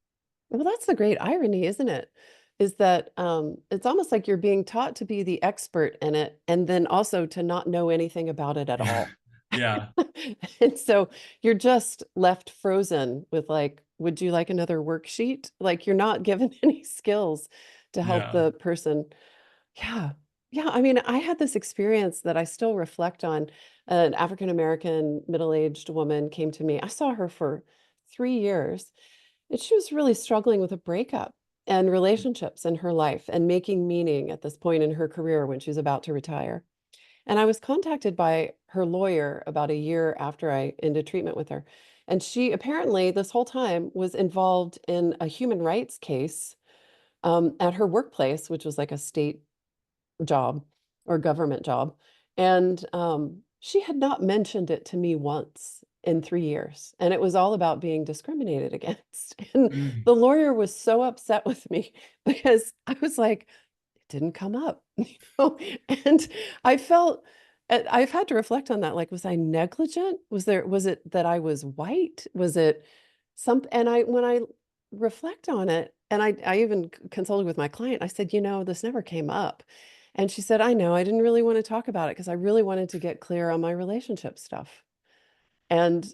Well, that's the great irony, isn't it? Is that it's almost like you're being taught to be the expert in it and then also to not know anything about it at Yeah. all. Yeah. And so you're just left frozen with like, would you like another worksheet? Like you're not given any skills to help Yeah. the person. Yeah. Yeah. I mean, I had this experience that I still reflect on. An African American middle-aged woman came to me. I saw her for 3 years, and she was really struggling with a breakup and relationships in her life and making meaning at this point in her career when she was about to retire. And I was contacted by her lawyer about a year after I ended treatment with her. And she apparently, this whole time, was involved in a human rights case at her workplace, which was like a state job or government job. And she had not mentioned it to me once in 3 years. And it was all about being discriminated against. And Mm. the lawyer was so upset with me because I was like, didn't come up, know? And I felt I've had to reflect on that, like, was I negligent? Was it that I was white? Was it some and I when I reflect on it, and I even consulted with my client, I said, this never came up." And she said, "I know, I didn't really wanna talk about it because I really wanted to get clear on my relationship stuff." And,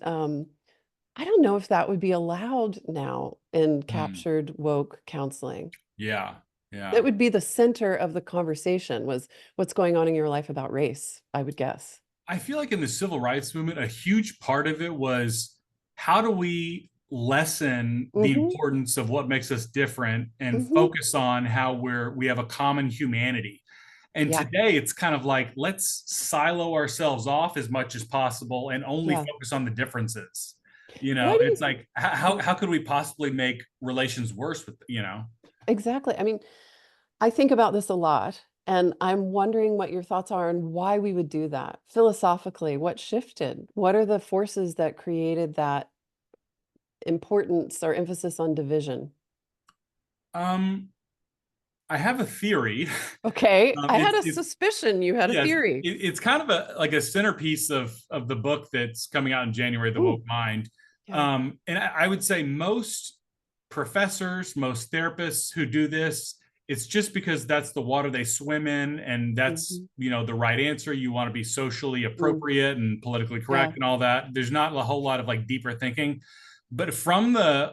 I don't know if that would be allowed now in Mm. captured woke counseling. Yeah. That Yeah. would be the center of the conversation was what's going on in your life about race, I would guess. I feel like in the civil rights movement, a huge part of it was how do we lessen the Mhm, importance of what makes us different and mhm. focus on how we have a common humanity. And Yeah, today it's kind of like let's silo ourselves off as much as possible and only yeah. focus on the differences. Why do you It's like yeah, how could we possibly make relations worse with. exactly. I mean, I think about this a lot, and I'm wondering what your thoughts are on why we would do that. Philosophically, what shifted? What are the forces that created that importance or emphasis on division? Um I have a theory. Okay, I had a It's suspicion you had a Yes, theory. it's kind of a centerpiece of the book that's coming out in January, The Woke Ooh, Mind. yeah. And I would say most. professors, most therapists who do this, it's just because that's the water they swim in, and that's, Mhm. the right answer. You want to be socially Mm. appropriate and politically correct Yeah. and all that. There's not a whole lot of like deeper thinking. But from the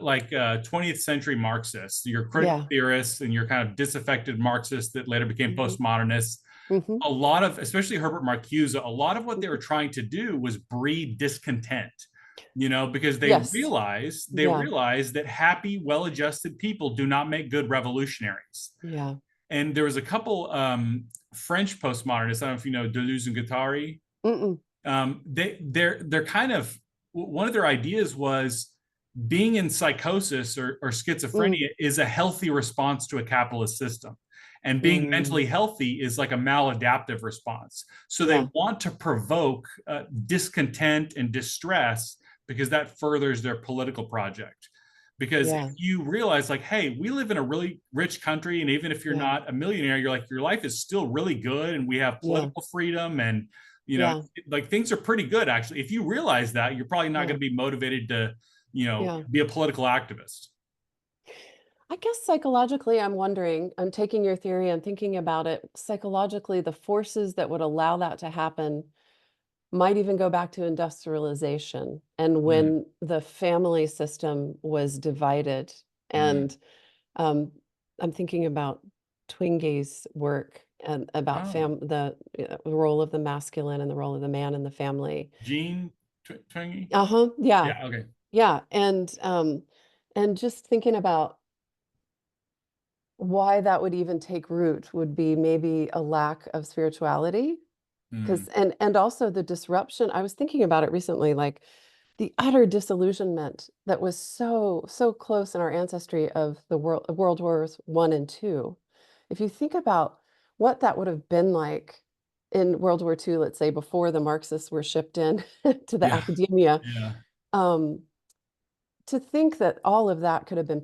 20th century Marxists, your critical Yeah. theorists and your kind of disaffected Marxists that later became Mhm. postmodernists, Mhm. a lot of, especially Herbert Marcuse, a lot of what they were Mhm. trying to do was breed discontent, because they Yes. realized they Yeah. realized that happy, well-adjusted people do not make good revolutionaries. Yeah. And there was a couple French postmodernists. I don't know if you know Deleuze and Guattari. Mm-mm. They're kind of, one of their ideas was being in psychosis or Mm. schizophrenia is a healthy response to a capitalist system. And being Mm. mentally healthy is like a maladaptive response. So they Yeah. want to provoke discontent and distress because that furthers their political project. Because if Yeah. you realize, like, hey, we live in a really rich country, and even if you're Yeah. not a millionaire, you're like, your life is still really good, and we have Yeah. political freedom, and you know, Yeah. like things are pretty good actually. If you realize that, you're probably not Yeah. going to be motivated to, Yeah. be a political activist. I guess psychologically, I'm wondering, I'm taking your theory, I'm thinking about it. Psychologically, the forces that would allow that to happen might even go back to industrialization and Mm, when the family system was divided. mm. And um, I'm thinking about Twinge's work and about Oh, the role of the masculine and the role of the man in the family. Gene Twingy. Uh-huh. Yeah. Yeah. Okay. Yeah. And just thinking about why that would even take root would be maybe a lack of spirituality. Mm, 'Cause and also the disruption, I was thinking about it recently, like, the utter disillusionment that was so close in our ancestry of the World Wars I and II. If you think about what that would have been like in World War II, let's say, before the Marxists were shipped in to the yeah. academia, Yeah. um, to think that all of that could have been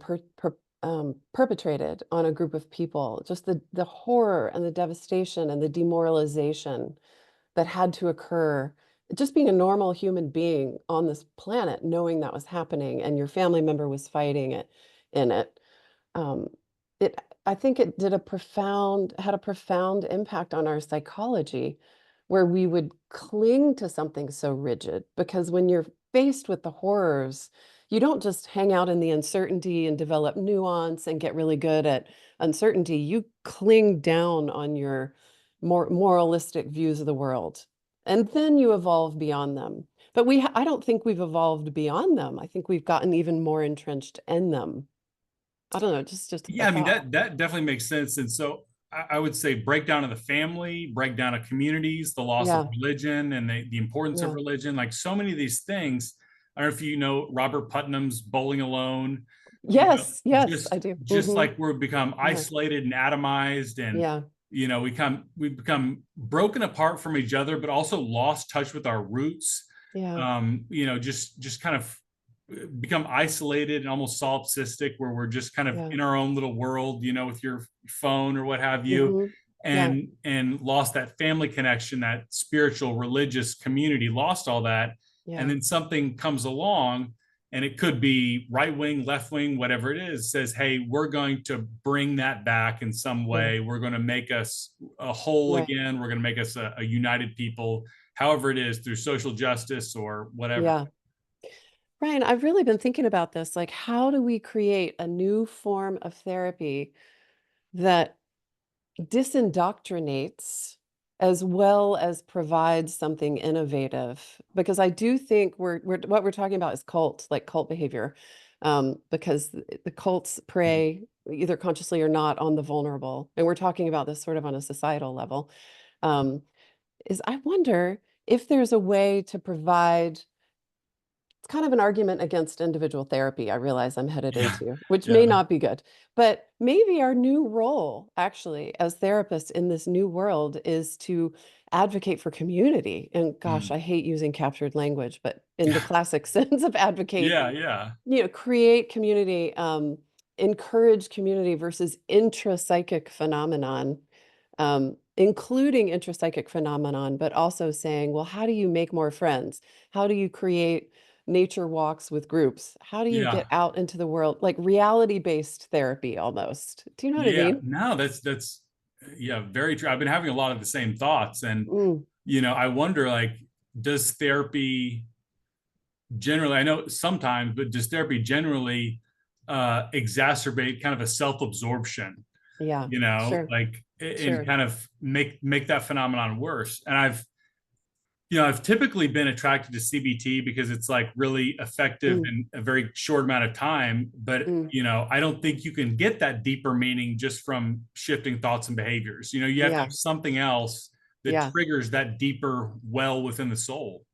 perpetrated on a group of people, just the horror and the devastation and the demoralization that had to occur. Just being a normal human being on this planet, knowing that was happening and your family member was fighting it in it. Um, it I think it had a profound impact on our psychology, where we would cling to something so rigid, because when you're faced with the horrors, you don't just hang out in the uncertainty and develop nuance and get really good at uncertainty. You cling down on your more moralistic views of the world, and then you evolve beyond them. But I don't think we've evolved beyond them. I think we've gotten even more entrenched in them. I don't know, just a Yeah, I mean, thought. that definitely makes sense. And so I would say breakdown of the family, breakdown of communities, the loss of Yeah, religion, and the importance of yeah. religion. Like so many of these things. I don't know if you know Robert Putnam's Bowling Alone. Yes, yes, I Just do. like Mhm. we've become Yeah, isolated and atomized, and yeah, we've become broken apart from each other, but also lost touch with our roots. yeah, Just kind of become isolated and almost solipsistic, where we're just kind of yeah. in our own little world, with your phone or what have you, Mhm. Yeah, and lost that family connection, that spiritual, religious community, lost all that. And yeah, then something comes along, and it could be right wing, left wing, whatever it is, says, hey, we're going to bring that back in some yeah, way. We're going to make us a whole right. again. We're going to make us a united people, however it is, through social justice or whatever. Yeah. Ryan, I've really been thinking about this, like, how do we create a new form of therapy that disindoctrinates as well as provides something innovative? Because I do think we're what we're talking about is cult behavior, because the cults prey, either consciously or not, on the vulnerable, and we're talking about this sort of on a societal level. Um, is I wonder if there's a way to provide, it's kind of an argument against individual therapy, I realize I'm headed Yeah. into, which Yeah. may not be good. But maybe our new role, actually, as therapists in this new world is to advocate for community. And gosh, Mm. I hate using captured language, but in the classic sense of advocate, Yeah. Yeah. create community, encourage community versus intrapsychic phenomenon, including intrapsychic phenomenon, but also saying, well, how do you make more friends? How do you create nature walks with groups? How do you Yeah. get out into the world? Like reality-based therapy almost. Do you know what I Yeah. mean? No, that's yeah, very true. I've been having a lot of the same thoughts. And, Mm, I wonder, like, does therapy generally, I know sometimes, but does therapy generally exacerbate kind of a self-absorption, yeah, sure, like, and sure. kind of make that phenomenon worse? And I've typically been attracted to CBT because it's like really effective Mm, in a very short amount of time. But, mm, I don't think you can get that deeper meaning just from shifting thoughts and behaviors. You have to have yeah, something else that yeah. triggers that deeper well within the soul.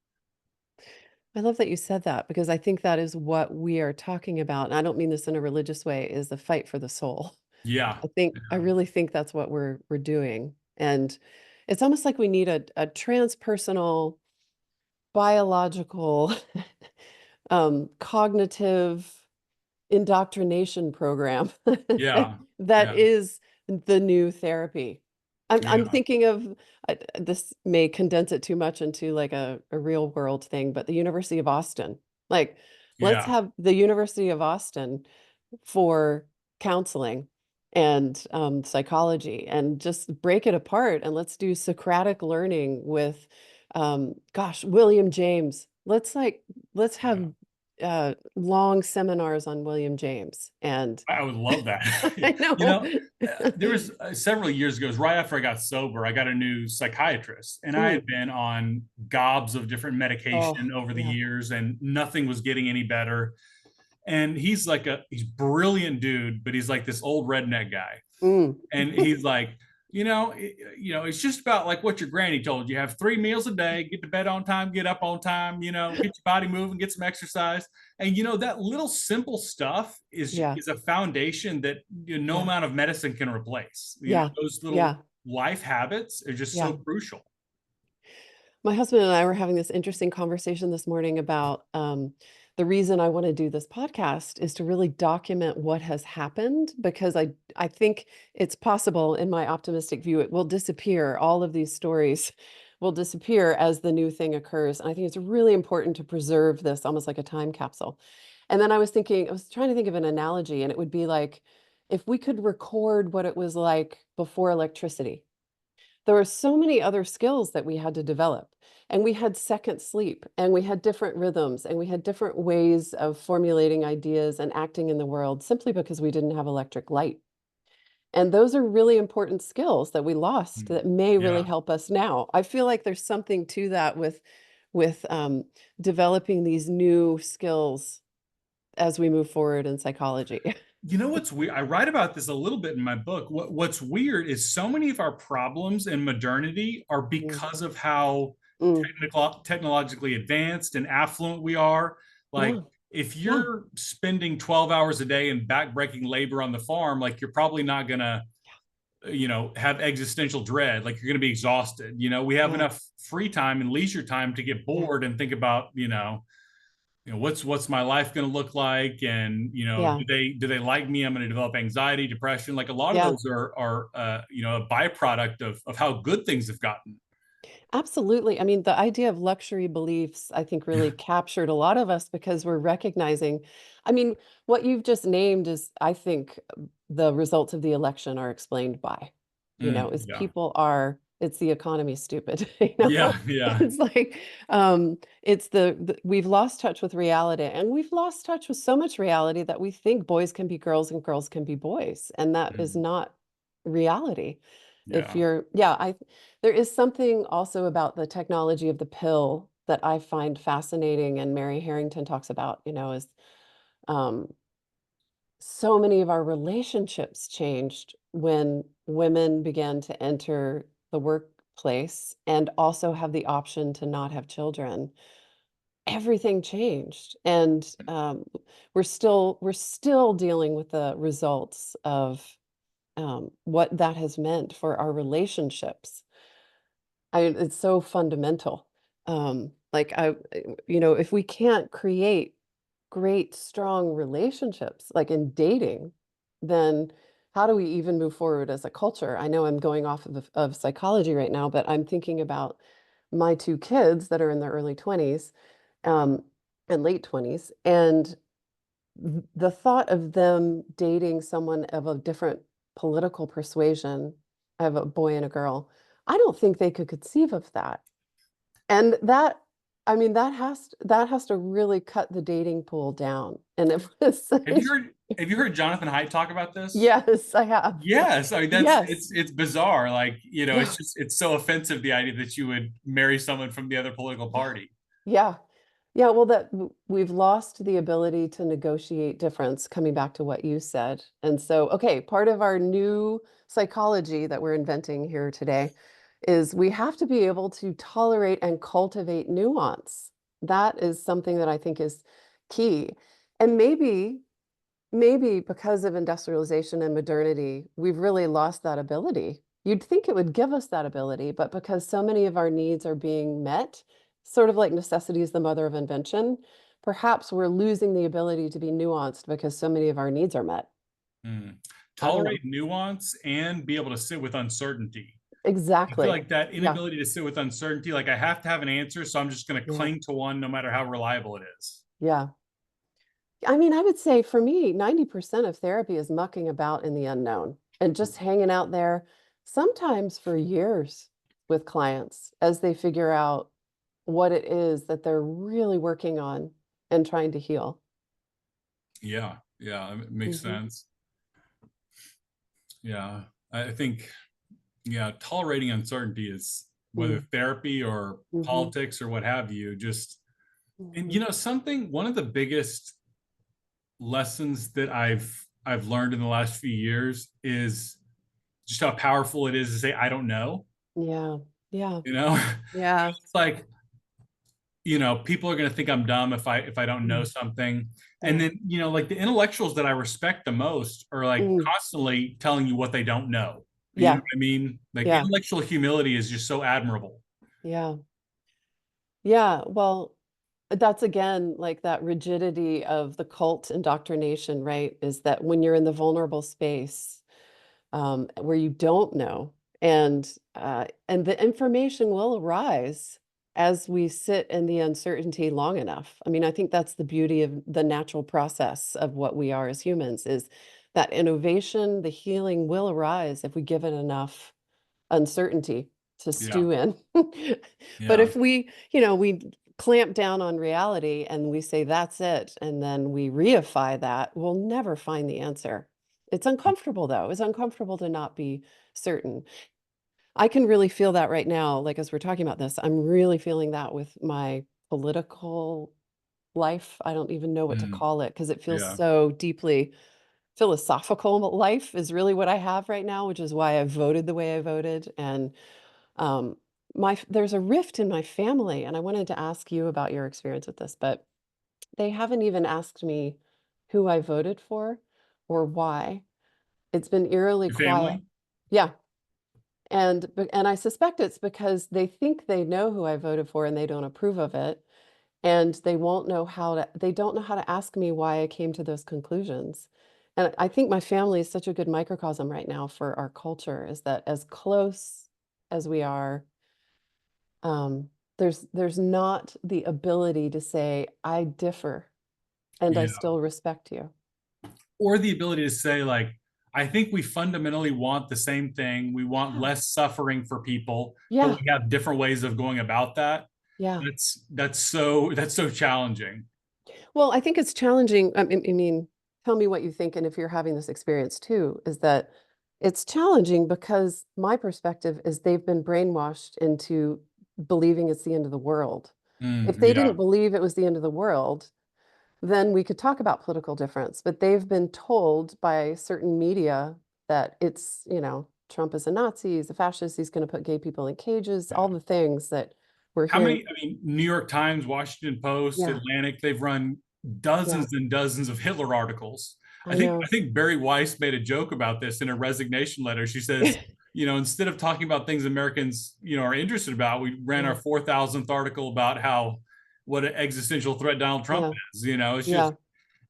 I love that you said that because I think that is what we are talking about, and I don't mean this in a religious way, is the fight for the soul. Yeah. I really think that's what we're doing, and it's almost like we need a transpersonal, biological, cognitive indoctrination program Yeah. that Yeah. is the new therapy. I'm Yeah. thinking of this may condense it too much into like a real world thing, but the University of Austin. Like, let's Yeah. have the University of Austin for counseling and psychology and just break it apart and let's do Socratic learning with gosh, William James. Let's have Yeah. long seminars on William James, and I would love that. I know. There was several years ago, it was right after I got sober, I got a new psychiatrist, and I Mm. had been on gobs of different medication Oh, over the yeah. years, and nothing was getting any better. And he's brilliant dude, but he's like this old redneck guy. Mm. And he's like, it's just about like what your granny told you. Have 3 meals a day, get to bed on time, get up on time, get your body moving, get some exercise. And that little simple stuff is Yeah, is a foundation that no yeah, amount of medicine can replace. yeah, Those little yeah, life habits are just so yeah. crucial. My husband and I were having this interesting conversation this morning about the reason I want to do this podcast is to really document what has happened because I think it's possible in my optimistic view it will disappear. All of these stories will disappear as the new thing occurs. And I think it's really important to preserve this almost like a time capsule. And then I was trying to think of an analogy, and it would be like if we could record what it was like before electricity. There were so many other skills that we had to develop, and we had second sleep, and we had different rhythms, and we had different ways of formulating ideas and acting in the world simply because we didn't have electric light. And those are really important skills that we lost Mm. that may really Yeah. help us now. I feel like there's something to that with developing these new skills as we move forward in psychology. You know what's weird? I write about this a little bit in my book. What's weird is so many of our problems in modernity are Mm, because of how mm, technologically advanced and affluent we are. Like, yeah, if yeah, you're spending 12 hours a day in backbreaking labor on the farm, like, you're probably not gonna, have existential dread. Like, you're gonna be exhausted. We have yeah, enough free time and leisure time to get yeah, bored and think about, what's my life going to look like, and yeah, do they like me? I'm going to develop anxiety, depression. Like, a lot of yeah. those are a byproduct of how good things have gotten. Absolutely. I mean, the idea of luxury beliefs, I think, really captured a lot of us because we're recognizing, I mean, what you've just named is, I think, the results of the election are explained by, is Yeah. people are, it's the economy stupid, Yeah. Yeah. It's like, it's we've lost touch with reality and we've lost touch with so much reality that we think boys can be girls and girls can be boys. And that is Mm. not reality. If Yeah. you're, yeah, there is something also about the technology of the pill that I find fascinating, and Mary Harrington talks about, is um, so many of our relationships changed when women began to enter the workplace and also have the option to not have children. Everything changed, and we're still dealing with the results of what that has meant for our relationships. It's so fundamental. Like if we can't create great, strong relationships, like in dating, then how do we even move forward as a culture? I know I'm going off of psychology right now, but I'm thinking about my two kids that are in their early 20s. Um, and late 20s. And the thought of them dating someone of a different political persuasion, I have a boy and a girl, I don't think they could conceive of that. And that, I mean, that has to really cut the dating pool down. And it was, Have you heard Jonathan Haidt talk about this? yes, I have. Yes, I mean that's Yes. it's bizarre. Like, Yeah. it's just it's so offensive the idea that you would marry someone from the other political Yeah. party. Yeah. Yeah, well, we've lost the ability to negotiate difference, coming back to what you said. And so, okay, part of our new psychology that we're inventing here today is we have to be able to tolerate and cultivate nuance. That is something that I think is key. And maybe because of industrialization and modernity, we've really lost that ability. You'd think it would give us that ability, but because so many of our needs are being met, sort of like necessity is the mother of invention, perhaps we're losing the ability to be nuanced because so many of our needs are met. Hmm. I don't know. Tolerate nuance and be able to sit with uncertainty. I feel Exactly. like that Yeah. inability to sit with uncertainty, like I have to have an answer, so I'm just going to Yeah. cling to one no matter how reliable it is. Yeah. I mean, I would say for me, 90% of therapy is mucking about in the unknown and just hanging out there, sometimes for years with clients as they figure out what it is that they're really working on and trying to heal. Yeah, yeah, it makes Hmm. sense. Yeah, I think, yeah, tolerating uncertainty is, whether Mm. therapy or Hmm. politics or what have you, just, and Hmm. something, one of the biggest lessons that I've learned in the last few years is just how powerful it is to say I don't know. Yeah. Yeah. You know, Yeah. it's like, people are going to think I'm dumb if I don't know Mm. something. And Yeah. then, like the intellectuals that I respect the most are like Mm. constantly telling you what they don't know. You know Yeah. what I mean? Like Yeah. intellectual humility is just so admirable. Yeah. Yeah. Well, that's again like that rigidity of the cult indoctrination, right? Is that when you're in the vulnerable space, where you don't know, and the information will arise as we sit in the uncertainty long enough. I mean, I think that's the beauty of the natural process of what we are as humans is that innovation, the healing will arise if we give it enough uncertainty to Yeah. stew in. But Yeah. if we clamp down on reality and we say that's it, and then we reify that, we'll never find the answer. It's uncomfortable though. It's uncomfortable to not be certain. I can really feel that right now, like as we're talking about this, I'm really feeling that with my political life. I don't even know what to Mm, call it because it feels yeah. so deeply philosophical life is really what I have right now, which is why I voted the way I voted. And um, there's a rift in my family, and I wanted to ask you about your experience with this, but they haven't even asked me who I voted for or why. It's been eerily Your quiet. family? Yeah. And I suspect it's because they think they know who I voted for and they don't approve of it. And they don't know how to ask me why I came to those conclusions. And I think my family is such a good microcosm right now for our culture, is that as close as we are, um, there's not the ability to say, I differ and I Yeah. still respect you. Or the ability to say, like, I think we fundamentally want the same thing. We want Yeah. less suffering for people, but Yeah. we have different ways of going about that. Yeah. That's so challenging. Well, I think it's challenging. I mean, tell me what you think, and if you're having this experience too, is that it's challenging because my perspective is they've been brainwashed into believing it's the end of the world. If they didn't Yeah. believe it was the end of the world, then we could talk about political difference. But they've been told by certain media that Trump is a Nazi, he's a fascist, he's going to put gay people in cages, all Yeah. the things that we're How hearing. many, I mean, New York Times, Washington Post, Yeah, Atlantic, they've run yeah, dozens and dozens of Hitler articles. I I think I know. think Barry Weiss made a joke about this in a resignation letter. She says, instead of talking about things Americans, are interested about, we ran our Yeah, 4,000th article about how what an existential threat Donald Trump yeah, is. It's just, yeah.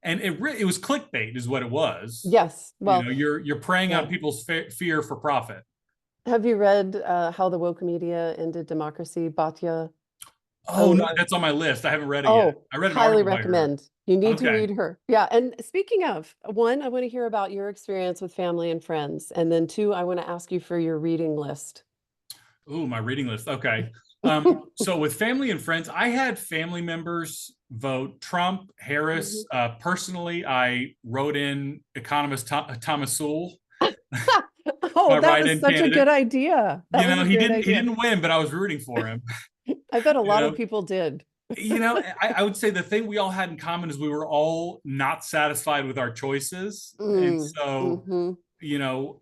and it was clickbait is what it was. Yes. Well, You're preying yeah. on people's fear for profit. Have you read How the Woke Media Ended Democracy, Batya? Oh, no, Um, that's on my list. I haven't read it yet. oh, I read an highly article by her. recommend. You need to Okay. read her. Yeah, and speaking of, one, I want to hear about your experience with family and friends, and then two, I want to ask you for your reading list. Ooh, my reading list. Okay. So with family and friends, I had family members vote Trump, Harris. Mhm. Personally, I wrote in economist Thomas Sowell, Oh, my that was write-in such a good candidate. idea. That You was know, a he great didn't he idea. didn't win, but I was rooting for him. I bet a You lot of know, people did. I would say the thing we all had in common is we were all not satisfied with our choices, and Mm, so hmm. you know,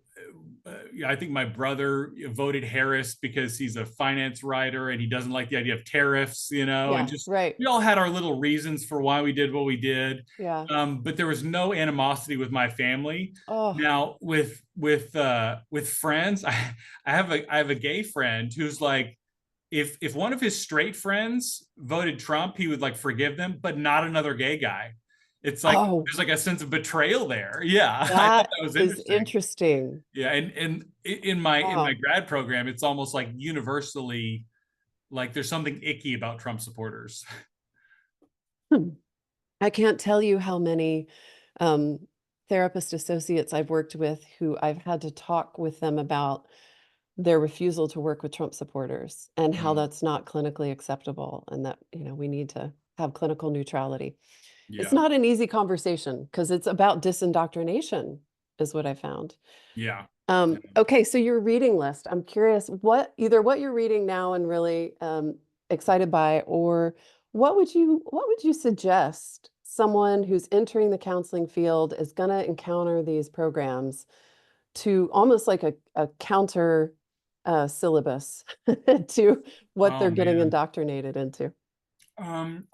I think my brother voted Harris because he's a finance writer and he doesn't like the idea of tariffs, and Yeah, just right. we all had our little reasons for why we did what we did. Yeah. But there was no animosity with my family. Oh, Now with friends, I have a gay friend who's like, if one of his straight friends voted Trump, he would like forgive them, but not another gay guy. It's like oh, there's like a sense of betrayal there. Yeah, I thought that that was is interesting. interesting. Yeah, and in my Wow. grad program, it's almost like universally like there's something icky about Trump supporters. Hmm. I can't tell you how many um, therapist associates I've worked with who I've had to talk with them about their refusal to work with Trump supporters and how Mm, that's not clinically acceptable and that, we need to have clinical neutrality. It's yeah, not an easy conversation because it's about disindoctrination, is what I found. yeah. Okay, so your reading list. I'm curious what you're reading now and really excited by, or what would you suggest someone who's entering the counseling field is going to encounter these programs to almost like a counter syllabus to what Oh they're getting man. indoctrinated into.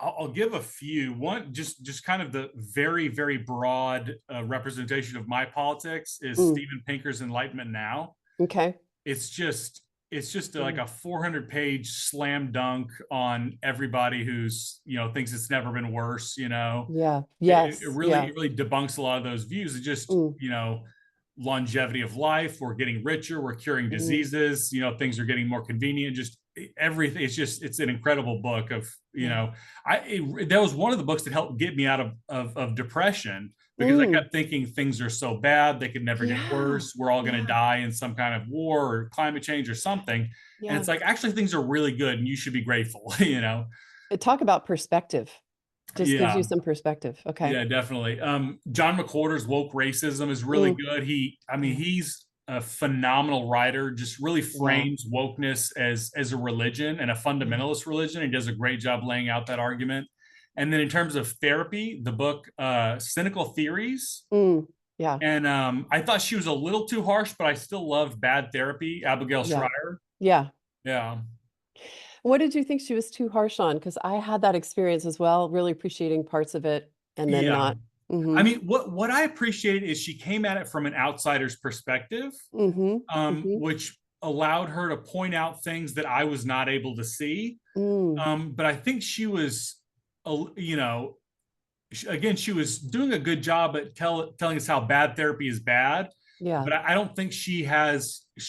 I'll give a few. One, just kind of the very, very broad representation of my politics is Mm, Steven Pinker's Enlightenment Now. okay. It's just it's just like Mm, a 400-page slam dunk on everybody who's thinks it's never been worse. yeah. It Yes. really Yeah. it really debunks a lot of those views. It just Mm, longevity of life, we're getting richer, we're curing mm, diseases, things are getting more convenient, just everything. It's an incredible book of yeah. that was one of the books that helped get me out of depression, because I Mm, kept thinking things are so bad they could never get yeah. worse, we're all going to Yeah. die in some kind of war or climate change or something. And Yeah. it's like, actually, things are really good and you should be grateful. Talk about perspective. Just gives you Yeah. some perspective. Okay. Yeah, definitely. John McWhorter's Woke Racism is really Mm, good. I mean, yeah. he's a phenomenal writer. Just really Yeah. frames wokeness as a religion and a Yeah. fundamentalist religion. He does a great job laying out that argument. And then in terms of therapy, the book Cynical Theories. Mm, yeah. And I thought she was a little too harsh, but I still love Bad Therapy, Abigail Yeah. Schreier. Yeah. Yeah. What did you think she was too harsh on? Because I had that experience as well, really appreciating parts of it and then Yeah. not. I Mm-hmm. mean, what I appreciate is she came at it from an outsider's perspective, Mm-hmm. Mm-hmm. which allowed her to point out things that I was not able to see. Mm, But I think she was, you know, again, she was doing a good job at telling us how bad therapy is bad. yeah. But I don't think she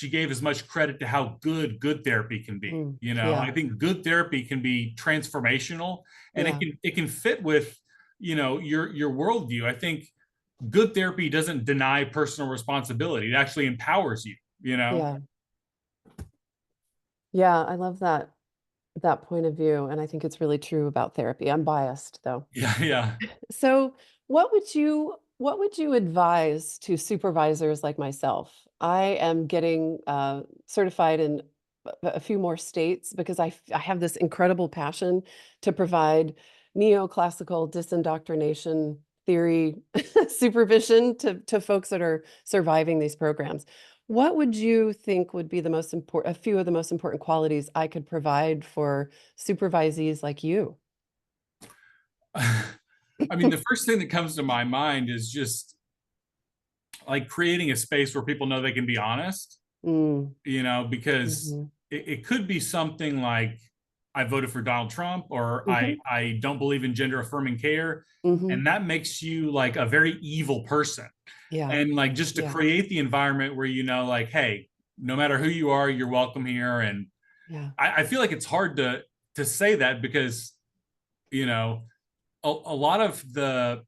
gave as much credit to how good therapy can be. Mm, I yeah. think good therapy can be transformational, and Yeah. it can fit with your worldview. I think good therapy doesn't deny personal responsibility; it actually empowers you. Yeah. Yeah. I love that point of view. And I think it's really true about therapy. I'm biased though. Yeah, yeah. So, what would you advise to supervisors like myself? I am getting certified in a few more states because I have this incredible passion to provide neoclassical disindoctrination theory supervision to folks that are surviving these programs. What would you think would be the most important, a few of the most important qualities I could provide for supervisees like you? I mean, the first thing that comes to my mind is just like creating a space where people know they can be honest. Mm, Because mhm, it could be something like I voted for Donald Trump, or mhm, I don't believe in gender affirming care, mhm. and that makes you like a very evil person. Yeah, And like just to yeah, create the environment where like, hey, no matter who you are, you're welcome here. And yeah. I feel like it's hard to to say that because, you know, a lot of the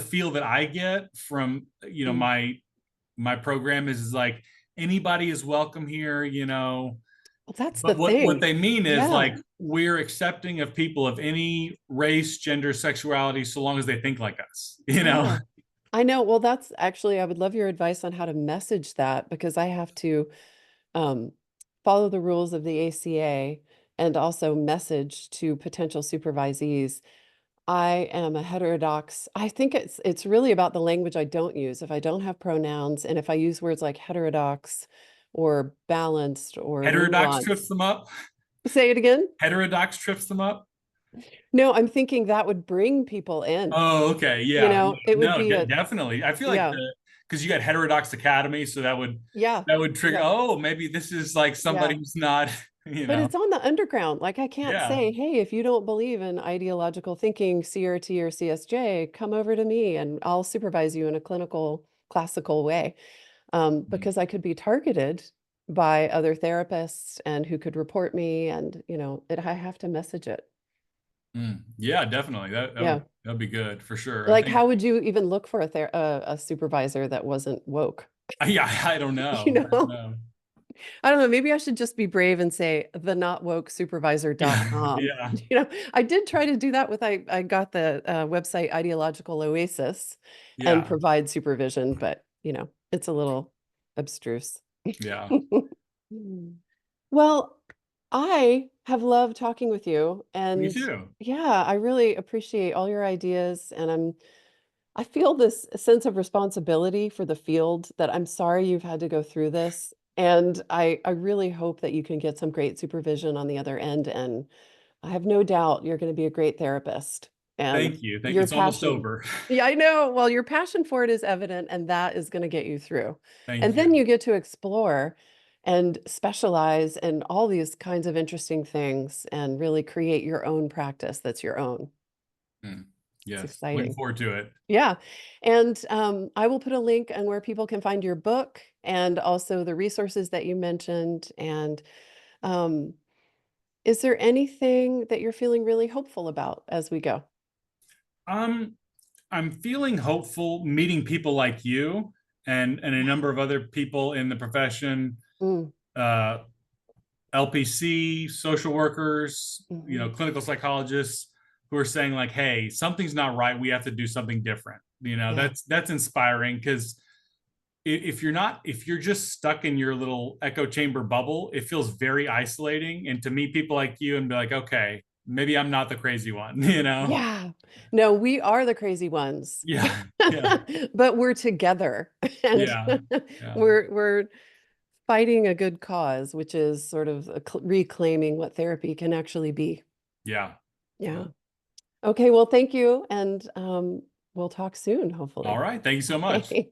feel that I get from, Mm. my program is like anybody is welcome here, Well, that's the but what thing. they mean is Yeah. like we're accepting of people of any race, gender, sexuality, so long as they think like us, Yeah. I know. Well, that's actually, I would love your advice on how to message that because I have to um, follow the rules of the ACA and also message to potential supervisees. I am a heterodox. I think it's really about the language I don't use. If I don't have pronouns and if I use words like heterodox or balanced or Heterodox trips nuance. them up. Say it again. Heterodox trips them up. No, I'm thinking that would bring people in. Oh, okay. You Yeah. know, it would No, be a, definitely. I feel like yeah, because you got Heterodox Academy, so yeah, that would trigger, yeah, oh, maybe this is like somebody yeah. who's not, But it's on the underground. Like I can't yeah. say, hey, if you don't believe in ideological thinking, CRT or CSJ, come over to me and I'll supervise you in a clinical, classical way. Mm. Because I could be targeted by other therapists and who could report me, and I have to message it. Mm. Yeah, definitely. Yeah. That'd be good for sure. I Like, think how would you even look for a supervisor that wasn't woke? yeah, I don't You know. I don't know? know. I don't know, maybe I should just be brave and say the Yeah, notwokesupervisor.com. yeah, I did try to do that with I got the website Ideological Oasis and yeah, provide supervision, but it's a little abstruse. yeah. Mm. Well, I have loved talking with you, Me and too. yeah, I really appreciate all your ideas, and I feel this sense of responsibility for the field that I'm sorry you've had to go through this. And I really hope that you can get some great supervision on the other end. And I have no doubt you're going to be a great therapist. And Thank you. your It's almost passion, over. yeah, I know. Well, your passion for it is evident, and that is going to get you through. Thank And you. then you get to explore and specialize in all these kinds of interesting things and really create your own practice that's your own. Mm. It's Yes. Looking exciting. forward to it. Yeah. And I will put a link on where people can find your book and also the resources that you mentioned. And um, is there anything that you're feeling really hopeful about as we go? Um, I'm feeling hopeful meeting people like you and a Yeah. number of other people in the profession, Mm, uh, LPC, social workers, hmm. clinical psychologists who are saying like, "Hey, something's not right. We have to do something different." Yeah. That's inspiring because if you're just stuck in your little echo chamber bubble, it feels very isolating. And to meet people like you and be like, "Okay, maybe I'm not the crazy one," Yeah. No, we are the crazy ones. Yeah, yeah, But we're together and yeah, yeah, we're fighting a good cause, which is sort of reclaiming what therapy can actually be. yeah, yeah. Yeah. Okay, well, thank you, and we'll talk soon, All hopefully. right. Thank you so much. Okay.